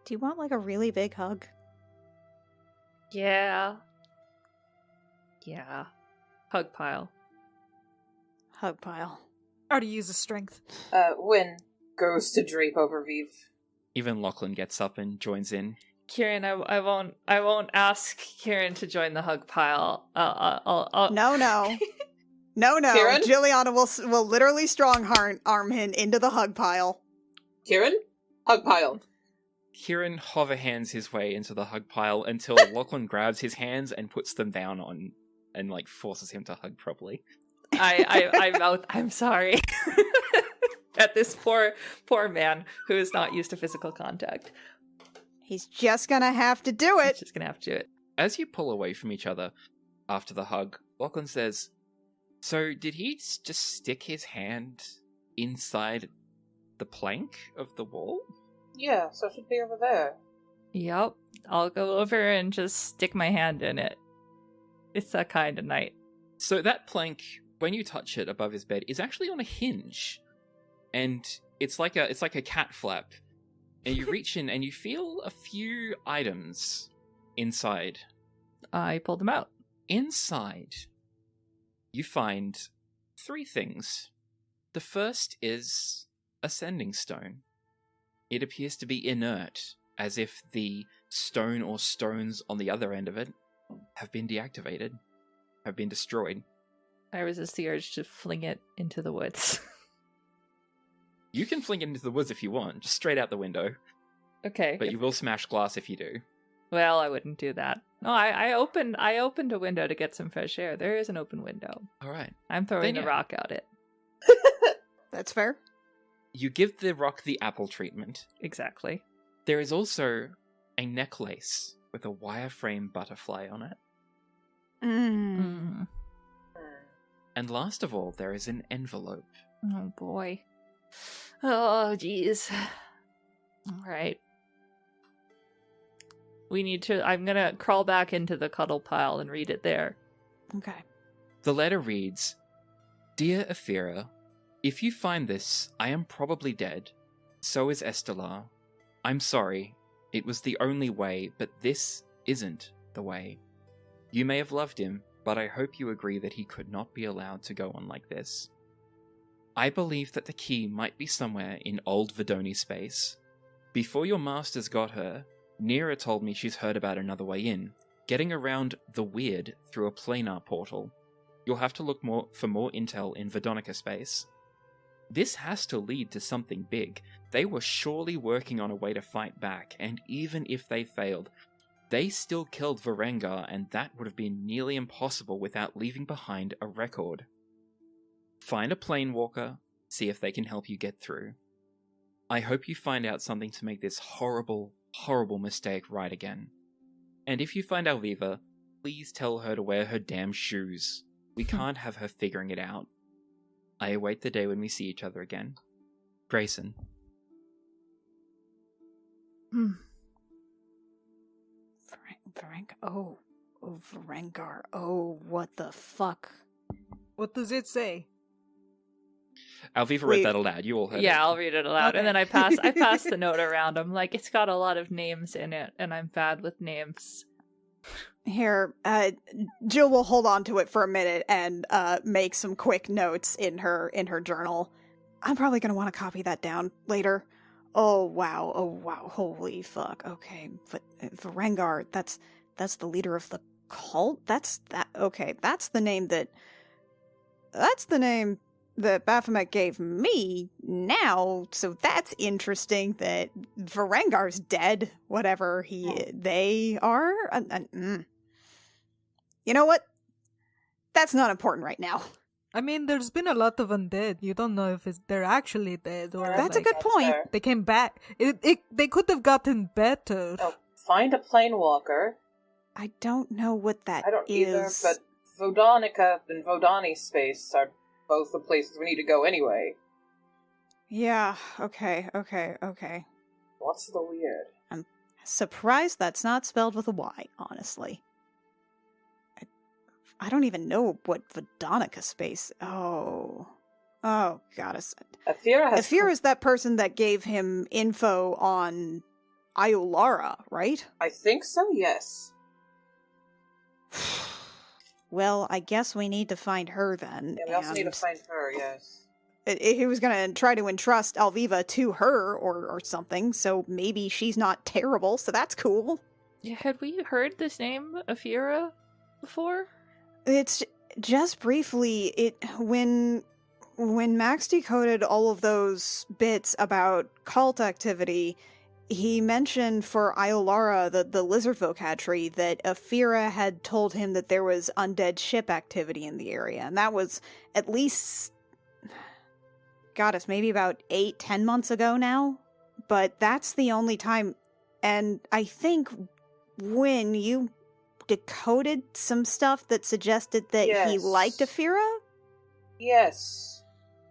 Do you want, a really big hug? Yeah. Yeah. Hug pile. Hug pile. I already use a strength. Wynn goes to drape over Viv. Even Lachlan gets up and joins in. Kieran, I won't ask Kieran to join the hug pile. I'll... No. No. Kieran? Juliana will literally strong arm him into the hug pile. Kieran? Hug pile. Kieran hover hands his way into the hug pile until Lachlan grabs his hands and puts them down on and forces him to hug properly. I'm sorry. At this poor man who is not used to physical contact. He's just gonna have to do it. He's just gonna have to do it. As you pull away from each other after the hug, Lachlan says, "So did he just stick his hand inside the plank of the wall?" Yeah, so it should be over there. Yep. I'll go over and just stick my hand in it. It's that kind of night. So that plank, when you touch it above his bed, is actually on a hinge. And it's like a cat flap. And you reach in and you feel a few items inside. I pulled them out. Inside, you find 3 things. The first is a sending stone. It appears to be inert, as if the stone or stones on the other end of it have been deactivated, have been destroyed. I resist the urge to fling it into the woods. You can fling it into the woods if you want, just straight out the window. Okay. But you will smash glass if you do. Well, I wouldn't do that. No, I opened a window to get some fresh air. There is an open window. All right. I'm throwing Then a yeah. rock at it. That's fair. You give the rock the apple treatment. Exactly. There is also a necklace with a wireframe butterfly on it. Mm. And last of all, there is an envelope. Oh boy. Oh jeez. Alright. I'm gonna crawl back into the cuddle pile and read it there. Okay. The letter reads, Dear Aphira, if you find this, I am probably dead. So is Estelar. I'm sorry. It was the only way, but this isn't the way. You may have loved him, but I hope you agree that he could not be allowed to go on like this. I believe that the key might be somewhere in old Vidoni space. Before your masters got her, Nira told me she's heard about another way in, getting around the weird through a planar portal. You'll have to look for more intel in Vidonica space. This has to lead to something big. They were surely working on a way to fight back, and even if they failed, they still killed Varengar, and that would have been nearly impossible without leaving behind a record. Find a planewalker, see if they can help you get through. I hope you find out something to make this horrible, horrible mistake right again. And if you find Aelfgifu, please tell her to wear her damn shoes. We can't have her figuring it out. I await the day when we see each other again. Grayson. Varengar. Oh, what the fuck? What does it say? Aelfgifu read that aloud. You all heard it. Yeah, I'll read it aloud. Okay. And then I pass the note around. I'm like, it's got a lot of names in it, and I'm bad with names. Here, Jill will hold on to it for a minute and make some quick notes in her journal. I'm probably gonna want to copy that down later. Oh wow, holy fuck. Okay, but Varengar, that's the leader of the cult. That's the name that Baphomet gave me now. So that's interesting that Varengar's dead. Whatever they are. You know what? That's not important right now. I mean, there's been a lot of undead. You don't know if they're actually dead or That's a like, good point. fair. they came back. They could have gotten better. Oh, find a planewalker. I don't know what that I don't either, is. but Vodonica and Vodani space are both the places we need to go anyway. Yeah, okay. What's the weird? I'm surprised that's not spelled with a Y, honestly. I don't even know what Vodonica space... Oh, goddess. Aphira is that person that gave him info on Iolara, right? I think so, yes. Well, I guess we need to find her then. Yeah, we also need to find her, yes. He was going to try to entrust Aelfgifu to her or something, so maybe she's not terrible, so that's cool. Yeah, had we heard this name, Aphira, before? It's just briefly, when Max decoded all of those bits about cult activity, he mentioned for Iolara, the lizard vocatry, that Aphira had told him that there was undead ship activity in the area, and that was at least, goddess, maybe about 8-10 months ago now, but that's the only time, and I think when you decoded some stuff that suggested that he Yes. liked Aphira? Yes.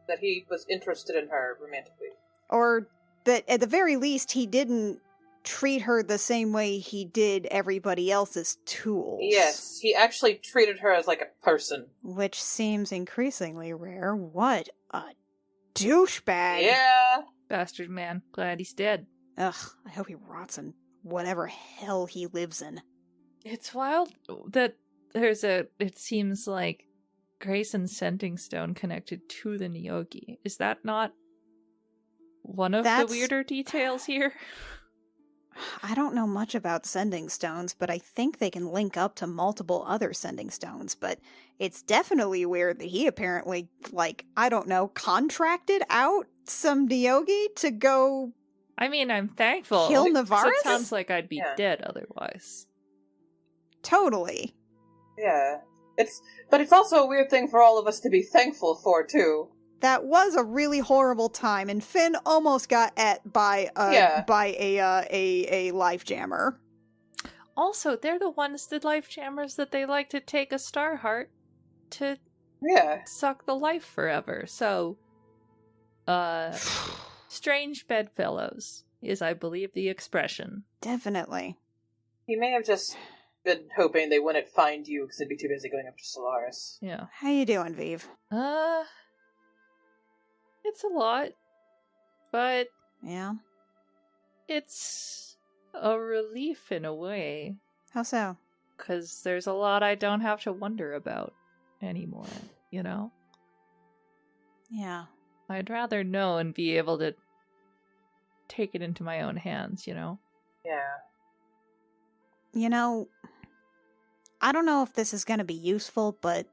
That he was interested in her romantically. Or that at the very least he didn't treat her the same way he did everybody else's tools. Yes, he actually treated her as like a person. Which seems increasingly rare. What a douchebag. Yeah. Bastard man. Glad he's dead. Ugh, I hope he rots in whatever hell he lives in. It's wild that it seems like Grayson's sending stone connected to the Nyogi. Is that not one of the weirder details here? I don't know much about sending stones, but I think they can link up to multiple other sending stones, but it's definitely weird that he apparently, I don't know, contracted out some Nyogi to go... I mean, I'm thankful. Kill 'cause Navaris? It sounds like I'd be dead otherwise. Totally. Yeah. But it's also a weird thing for all of us to be thankful for, too. that was a really horrible time, and Finn almost got ate by a life jammer. Also, they're the ones, the life jammers, that they like to take a star heart to suck the life forever. So, strange bedfellows is, I believe, the expression. Definitely. He may have just been hoping they wouldn't find you because they'd be too busy going after Solaris. Yeah. How you doing, Vive? It's a lot, but Yeah? it's a relief in a way. How so? Because there's a lot I don't have to wonder about anymore, you know? Yeah. I'd rather know and be able to take it into my own hands, you know? Yeah. You know, I don't know if this is going to be useful, but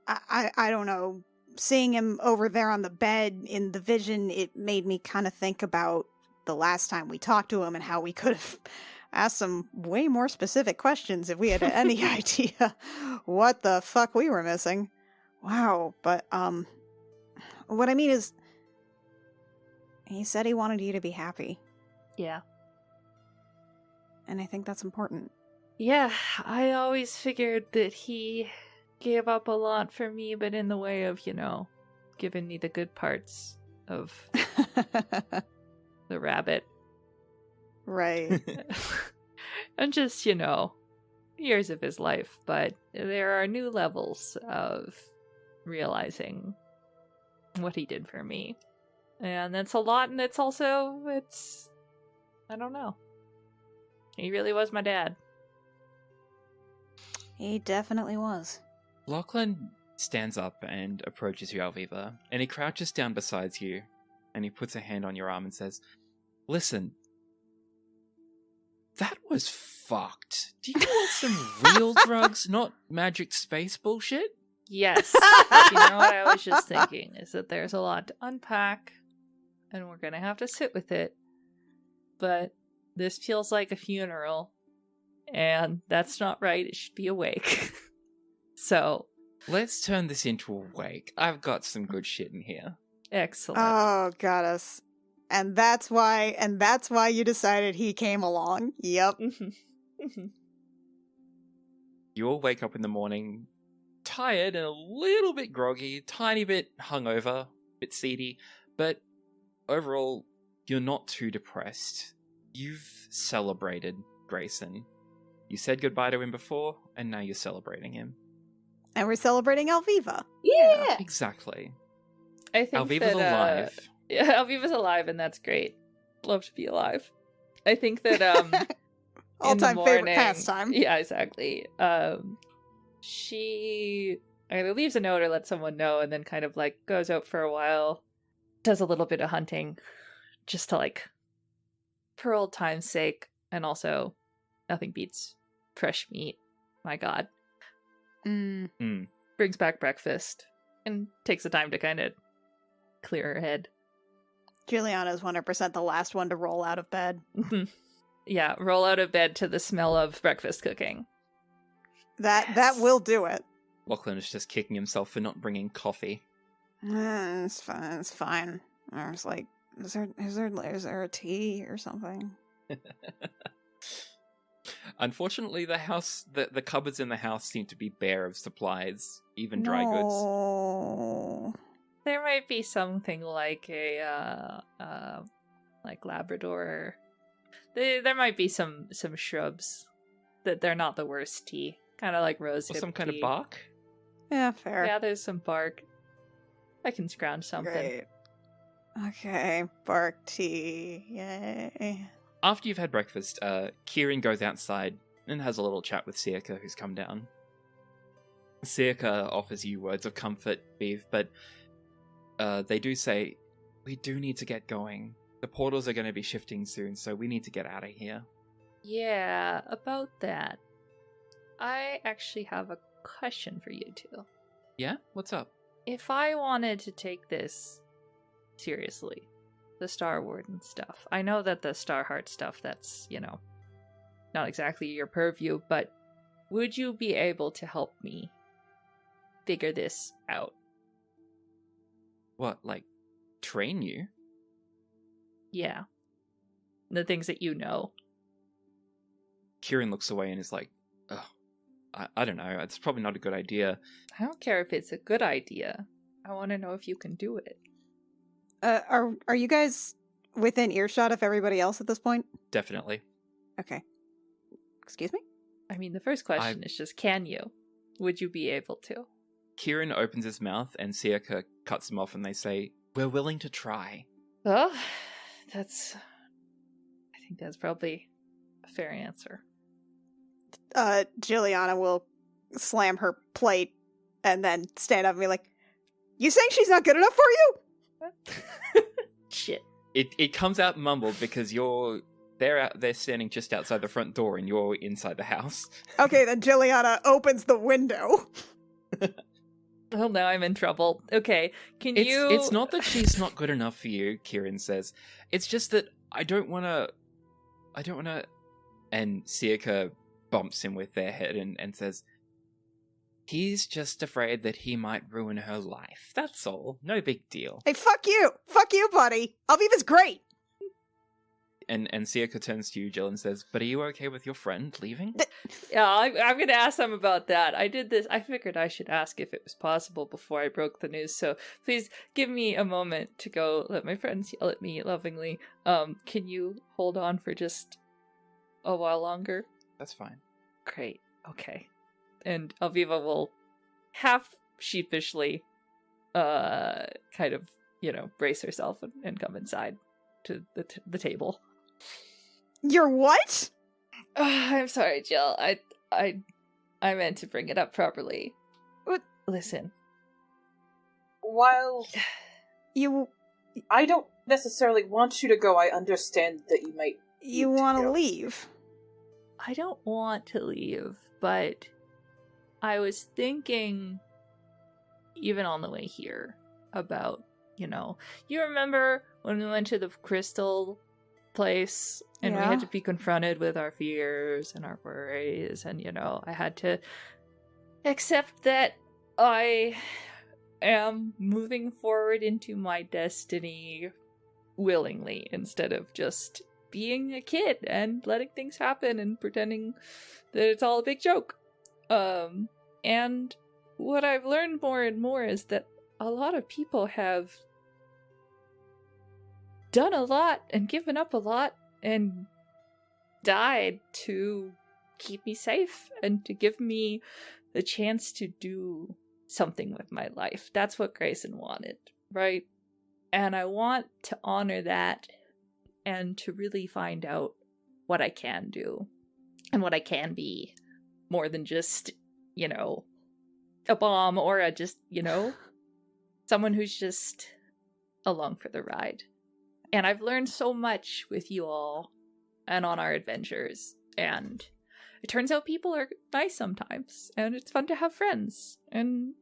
I don't know. Seeing him over there on the bed in the vision, it made me kind of think about the last time we talked to him and how we could have asked some way more specific questions if we had any idea what the fuck we were missing. Wow. But, what I mean is, he said he wanted you to be happy. Yeah. And I think that's important. Yeah, I always figured that he gave up a lot for me, but in the way of, you know, giving me the good parts of the rabbit. Right. And just, you know, years of his life. But there are new levels of realizing what he did for me. And that's a lot, and it's also, I don't know. He really was my dad. He definitely was. Lachlan stands up and approaches you, Aelfgifu, and he crouches down beside you, and he puts a hand on your arm and says, "Listen, that was fucked. Do you want some real drugs, not magic space bullshit?" Yes. You know what I was just thinking, is that there's a lot to unpack, and we're gonna have to sit with it. But this feels like a funeral, and that's not right. It should be a wake. So, let's turn this into a wake. I've got some good shit in here. Excellent. Oh, got us. And that's why you decided he came along. Yep. You all wake up in the morning, tired and a little bit groggy, tiny bit hungover, a bit seedy, but overall, you're not too depressed. You've celebrated Grayson. You said goodbye to him before, and now you're celebrating him. And we're celebrating Aelfgifu. Yeah! Exactly. I think Aelfgifu's alive. Yeah, Aelfgifu's alive, and that's great. Love to be alive. I think that all-time favorite pastime. Yeah, exactly. She either leaves a note or lets someone know, and then kind of like goes out for a while, does a little bit of hunting, just to like, for old time's sake, and also nothing beats fresh meat. My God. Brings back breakfast and takes the time to kind of clear her head. Juliana's 100% the last one to roll out of bed. Yeah, roll out of bed to the smell of breakfast cooking. That will do it. Lachlan is just kicking himself for not bringing coffee. It's fine. It's fine. I was like, is there a tea or something? Unfortunately, the cupboards in the house seem to be bare of supplies, even dry goods. There might be something like a like Labrador. There might be some shrubs that they're not the worst tea, kind of like rose hip Or some kind tea. of bark. Yeah, fair. Yeah, there's some bark. I can scrounge something. Great. Okay, bark tea. Yay. After you've had breakfast, Kieran goes outside and has a little chat with Siaka, who's come down. Siaka offers you words of comfort, Beav, but they do say, we do need to get going. The portals are going to be shifting soon, so we need to get out of here. Yeah, about that. I actually have a question for you two. Yeah? What's up? If I wanted to take this seriously, the Star Warden stuff. I know that the Starheart stuff, that's, you know, not exactly your purview, but would you be able to help me figure this out? What, like, train you? Yeah. The things that you know. Kieran looks away and is like, oh, I don't know. It's probably not a good idea. I don't care if it's a good idea. I want to know if you can do it. Are you guys within earshot of everybody else at this point? Definitely. Okay. Excuse me? I mean, the first question is just, can you? Would you be able to? Kieran opens his mouth and Siaka cuts him off and they say, we're willing to try. Well, I think that's probably a fair answer. Juliana will slam her plate and then stand up and be like, you saying she's not good enough for you? Shit. It comes out mumbled because they're standing just outside the front door and you're inside the house. Okay, then Juliana opens the window. Well, now I'm in trouble. Okay, you... It's not that she's not good enough for you, Kieran says. It's just that I don't want to... And Siaka bumps him with their head and says, he's just afraid that he might ruin her life. That's all. No big deal. Hey, fuck you! Fuck you, buddy! Aelfgifu's great! And Siaka turns to you, Jill, and says, but are you okay with your friend leaving? Yeah, I'm going to ask them about that. I did this. I figured I should ask if it was possible before I broke the news. So please give me a moment to go let my friends yell at me lovingly. Can you hold on for just a while longer? That's fine. Great. Okay. And Aelfgifu will half sheepishly kind of, brace herself and come inside to the table. You're what? I'm sorry, Jill. I meant to bring it up properly. What? Listen. While You I don't necessarily want you to go, I understand that you might... you want to leave. I don't want to leave, but I was thinking, even on the way here, about, you remember when we went to the crystal place and we had to be confronted with our fears and our worries, and I had to accept that I am moving forward into my destiny willingly instead of just being a kid and letting things happen and pretending that it's all a big joke. And what I've learned more and more is that a lot of people have done a lot and given up a lot and died to keep me safe and to give me the chance to do something with my life. That's what Grayson wanted, right? And I want to honor that and to really find out what I can do and what I can be, more than just, a bomb or someone who's just along for the ride. And I've learned so much with you all and on our adventures, and it turns out people are nice sometimes, and it's fun to have friends, and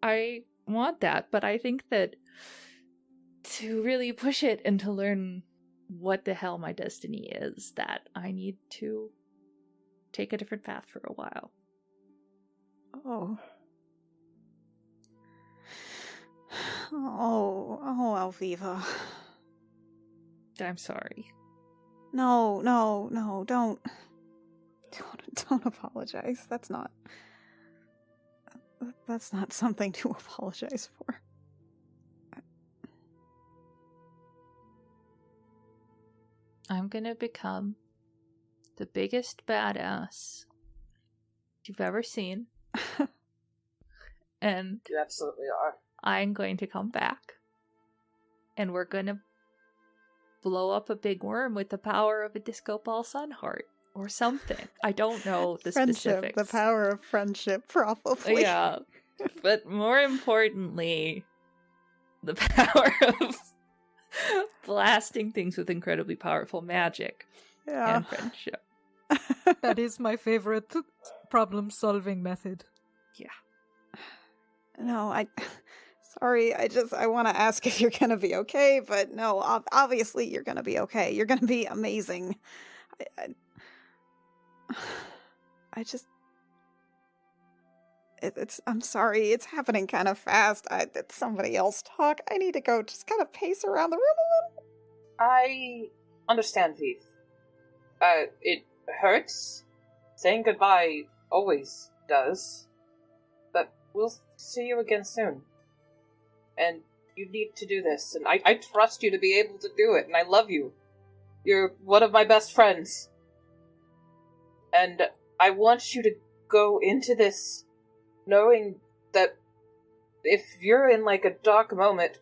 I want that, but I think that to really push it and to learn what the hell my destiny is, that I need to take a different path for a while. Oh, Aelfgifu. I'm sorry. No, don't apologize. That's not something to apologize for. I'm gonna become the biggest badass you've ever seen. And You absolutely are. I'm going to come back. And we're gonna blow up a big worm with the power of a disco ball sun heart. Or something. I don't know the specifics. The power of friendship, probably. Yeah. But more importantly, the power of blasting things with incredibly powerful magic and friendship. That is my favorite problem-solving method. Yeah. No, sorry, I want to ask if you're gonna be okay, but no, obviously you're gonna be okay. You're gonna be amazing. I'm sorry, it's happening kind of fast. Let somebody else talk. I need to go just kind of pace around the room a little. I understand, Viv. It hurts. Saying goodbye always does. But we'll see you again soon. And you need to do this, and I trust you to be able to do it, and I love you. You're one of my best friends. And I want you to go into this knowing that if you're in like a dark moment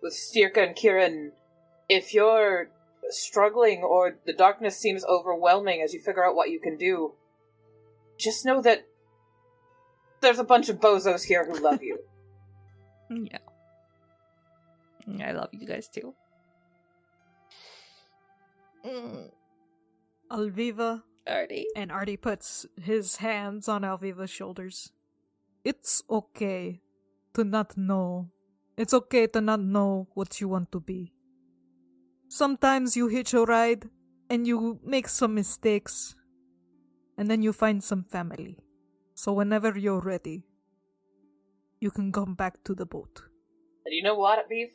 with Stirka and Kieran, if you're struggling or the darkness seems overwhelming as you figure out what you can do, just know that there's a bunch of bozos here who love you. Yeah. I love you guys too. Alviva Artie. and Artie puts his hands on Alviva's shoulders. It's okay to not know. It's okay to not know what you want to be. Sometimes you hitch a ride and you make some mistakes, and then you find some family. So whenever you're ready, you can come back to the boat. And you know what, Viv?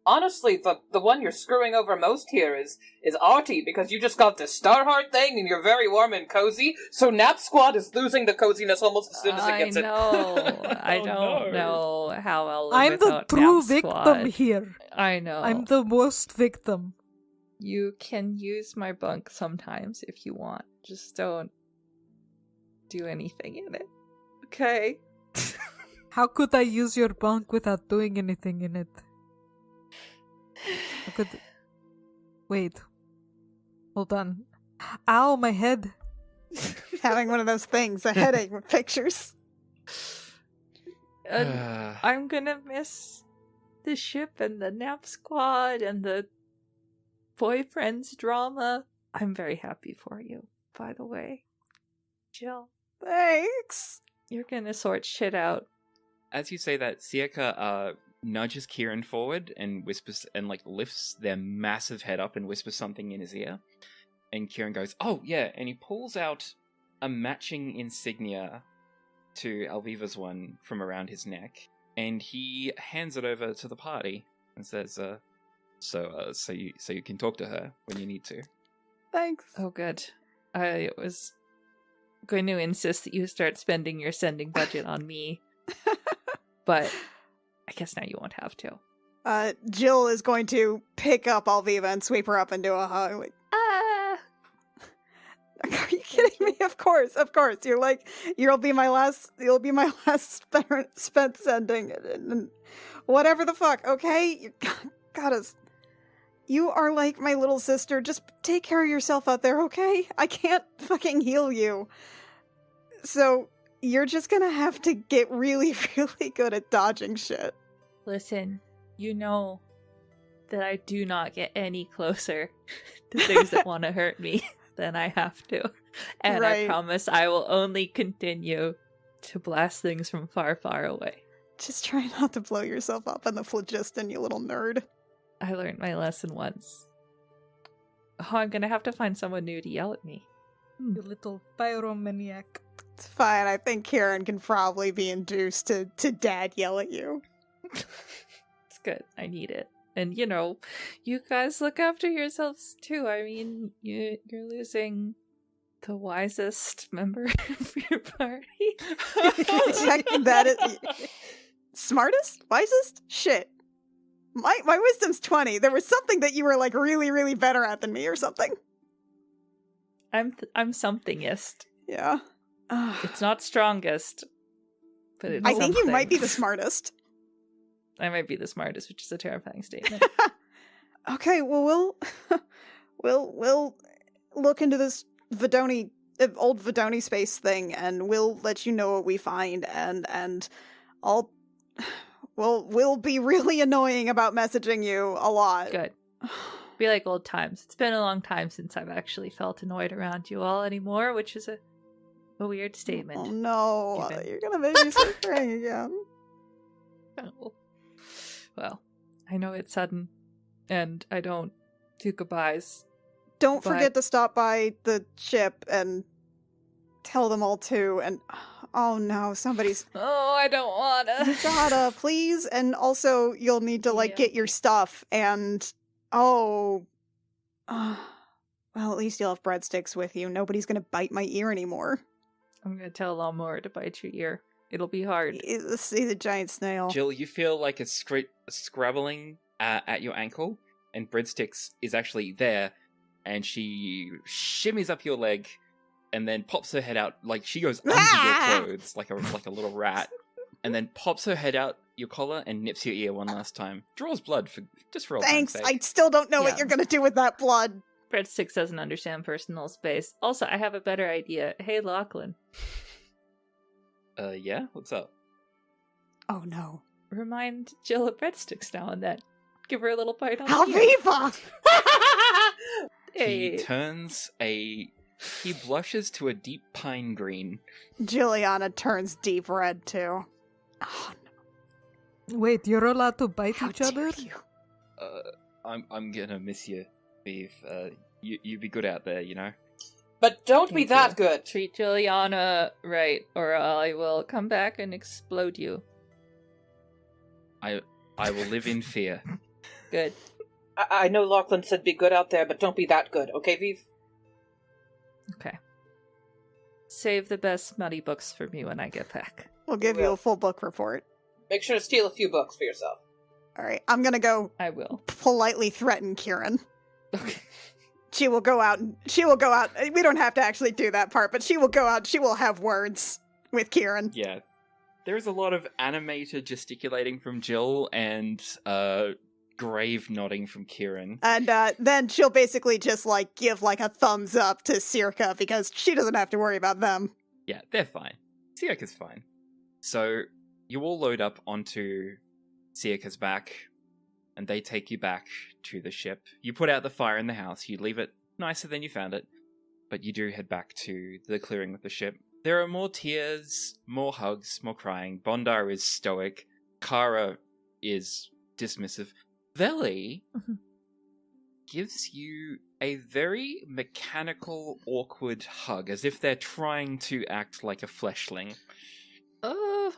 Honestly, the one you're screwing over most here is Artie, because you just got this Starheart thing and you're very warm and cozy, so Nap Squad is losing the coziness almost as soon as it gets it. I know. I don't know how I'll live I'm the without true Nap victim Squad. here. I know. I'm the worst victim. You can use my bunk sometimes if you want. Just don't do anything in it. Okay? How could I use your bunk without doing anything in it? I could... Wait. Hold on. Ow, my head. Having one of those things, a headache with pictures. I'm gonna miss the ship and the Nap Squad and the boyfriend's drama. I'm very happy for you, by the way. Jill, Thanks. you're gonna sort shit out. As you say that, Siaka nudges Kieran forward and whispers and like lifts their massive head up and whispers something in his ear. And Kieran goes, "Oh yeah," and he pulls out a matching insignia to Alviva's one from around his neck, and he hands it over to the party and says, "So you can talk to her when you need to." Thanks. Oh, good. I was going to insist that you start spending your sending budget on me, but I guess now you won't have to. Jill is going to pick up Alviva and sweep her up into a hug. Like, are you kidding me? Of course. You'll be my last spent sending, and whatever the fuck. Okay, you are like my little sister. Just take care of yourself out there, okay? I can't fucking heal you, so you're just gonna have to get really, really good at dodging shit. Listen, you know that I do not get any closer to things that want to hurt me than I have to. And Right. I promise I will only continue to blast things from far, far away. Just try not to blow yourself up in the phlogiston, you little nerd. I learned my lesson once. Oh, I'm gonna have to find someone new to yell at me. You little pyromaniac. It's fine. I think Karen can probably be induced to dad yell at you. It's good. I need it. And, you know, you guys look after yourselves, too. I mean, you're losing the wisest member of your party. Check that is smartest? Wisest? Shit. My wisdom's 20. There was something that you were like really, really better at than me or something. I'm somethingest. Yeah. It's not strongest, but it's I think you might be the something. smartest. I might be the smartest, which is a terrifying statement. Okay, well we'll look into this old Vidoni space thing, and we'll let you know what we find, and we'll be really annoying about messaging you a lot. Good. Be like old times. It's been a long time since I've actually felt annoyed around you all anymore, which is a weird statement. Oh no, Given. you're gonna make me start crying again. Oh. Well, I know it's sudden, and I don't do goodbyes. Don't But- forget to stop by the ship and tell them all too, and Oh no, somebody's... Oh, I don't wanna. You gotta, please. And also, you'll need to, Yeah. get your stuff, and... Oh... well, at least you'll have breadsticks with you. Nobody's gonna bite my ear anymore. I'm gonna tell Lawnmower to bite your ear. It'll be hard. See the giant snail. Jill, you feel like a scrabbling at your ankle, and Breadsticks is actually there, and she shimmies up your leg, and then pops her head out, like she goes under your clothes, like a little rat, and then pops her head out your collar and nips your ear one last time. Draws blood for old time's Thanks, sake. I still don't know Yeah. what you're gonna do with that blood. Breadsticks doesn't understand personal space. Also, I have a better idea. Hey, Lachlan. Yeah? What's up? Oh no. Remind Jill of Breadsticks now and then. Give her a little bite on the ear. Alviva! Hey. He blushes to a deep pine green. Juliana turns deep red too. Oh no. Wait, you're allowed to bite How each dare other? you. I'm gonna miss you, Beef. You be good out there, you know? But don't be Thank that you. good. Treat Juliana right, or I will come back and explode you. I will live in fear. Good. I know Lachlan said be good out there, but don't be that good, okay, Viv? Okay. Save the best smutty books for me when I get back. We'll give you a full book report. Make sure to steal a few books for yourself. Alright, I'm gonna go I will. politely threaten Kieran. Okay. She will go out. We don't have to actually do that part, but she will go out. She will have words with Kieran. Yeah. There's a lot of animated gesticulating from Jill and grave nodding from Kieran. And then she'll basically just give a thumbs up to Circa because she doesn't have to worry about them. Yeah, they're fine. Siaka's fine. So you all load up onto Siaka's back, and they take you back to the ship. You put out the fire in the house, you leave it nicer than you found it, but you do head back to the clearing with the ship. There are more tears, more hugs, more crying. Bondar is stoic. Kara is dismissive. Veli gives you a very mechanical, awkward hug, as if they're trying to act like a fleshling. Oh,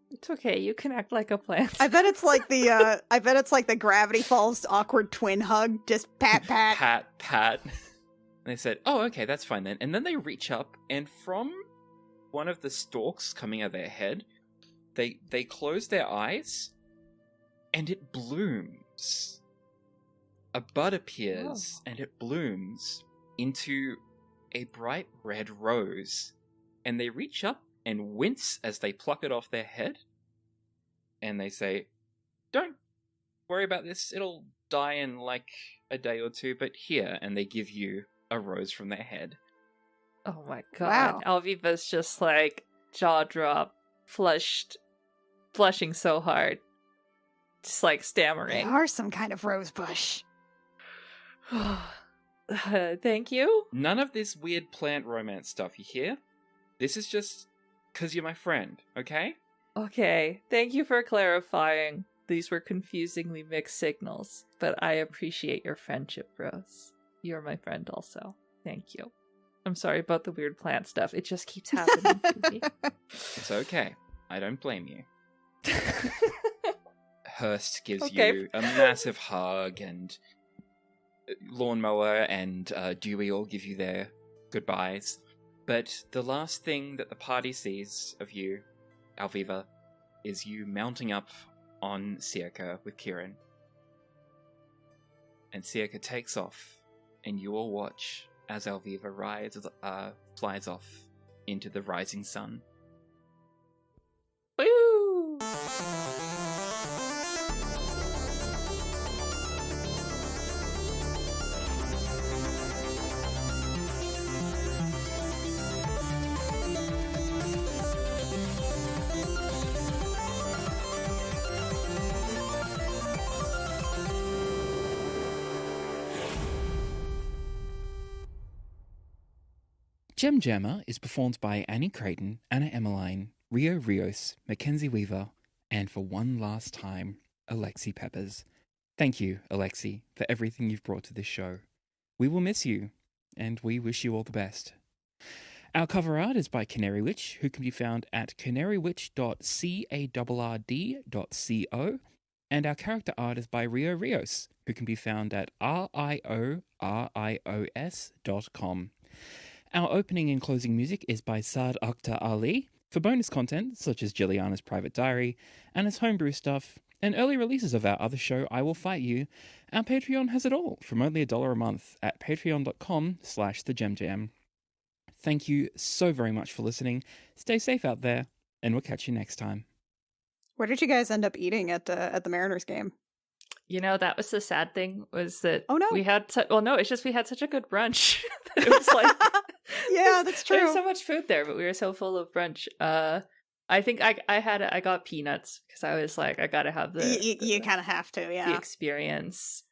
it's okay. You can act like a plant. I bet it's like the Gravity Falls awkward twin hug. Just pat, pat. Pat, pat. And they said, oh, okay, that's fine then. And then they reach up, and from one of the stalks coming out of their head, they close their eyes, and it blooms. A bud appears, and it blooms into a bright red rose. And they reach up and wince as they pluck it off their head. And they say, don't worry about this, it'll die in like a day or two, but here. And they give you a rose from their head. Oh my god. Wow. Alviva's just like jaw drop, blushing so hard. Just like They stammering. are some kind of rose bush. Thank you. None of this weird plant romance stuff, you hear? This is just because you're my friend, okay? Okay. Thank you for clarifying. These were confusingly mixed signals, but I appreciate your friendship, Rose. You're my friend also. Thank you. I'm sorry about the weird plant stuff. It just keeps happening to me. It's okay. I don't blame you. Hurst gives Okay. you a massive hug, and Lawnmower and Dewey all give you their goodbyes. But the last thing that the party sees of you, Alviva, is you mounting up on Circa with Kieran. And Circa takes off, and you all watch as Alviva flies off into the rising sun. Woo! Gem Jammer is performed by Annie Creighton, Anna Emmeline, Rio Rios, Mackenzie Weaver, and for one last time, Alexi Peppers. Thank you, Alexi, for everything you've brought to this show. We will miss you, and we wish you all the best. Our cover art is by Canary Witch, who can be found at canarywitch.carrd.co, and our character art is by Rio Rios, who can be found at riorios.com. Our opening and closing music is by Saad Akhtar Ali. For bonus content, such as Jilliana's private diary, and as homebrew stuff, and early releases of our other show, I Will Fight You, our Patreon has it all from only $1 a month at patreon.com/thegemmjam. Thank you so very much for listening. Stay safe out there, and we'll catch you next time. Where did you guys end up eating at the Mariners game? You know, that was the sad thing, was that Oh, no. we had it's just we had such a good brunch that it was like Yeah, that's true. There's so much food there, but we were so full of brunch. I think I got peanuts because I was like, I gotta have You kind of have to, the yeah. experience.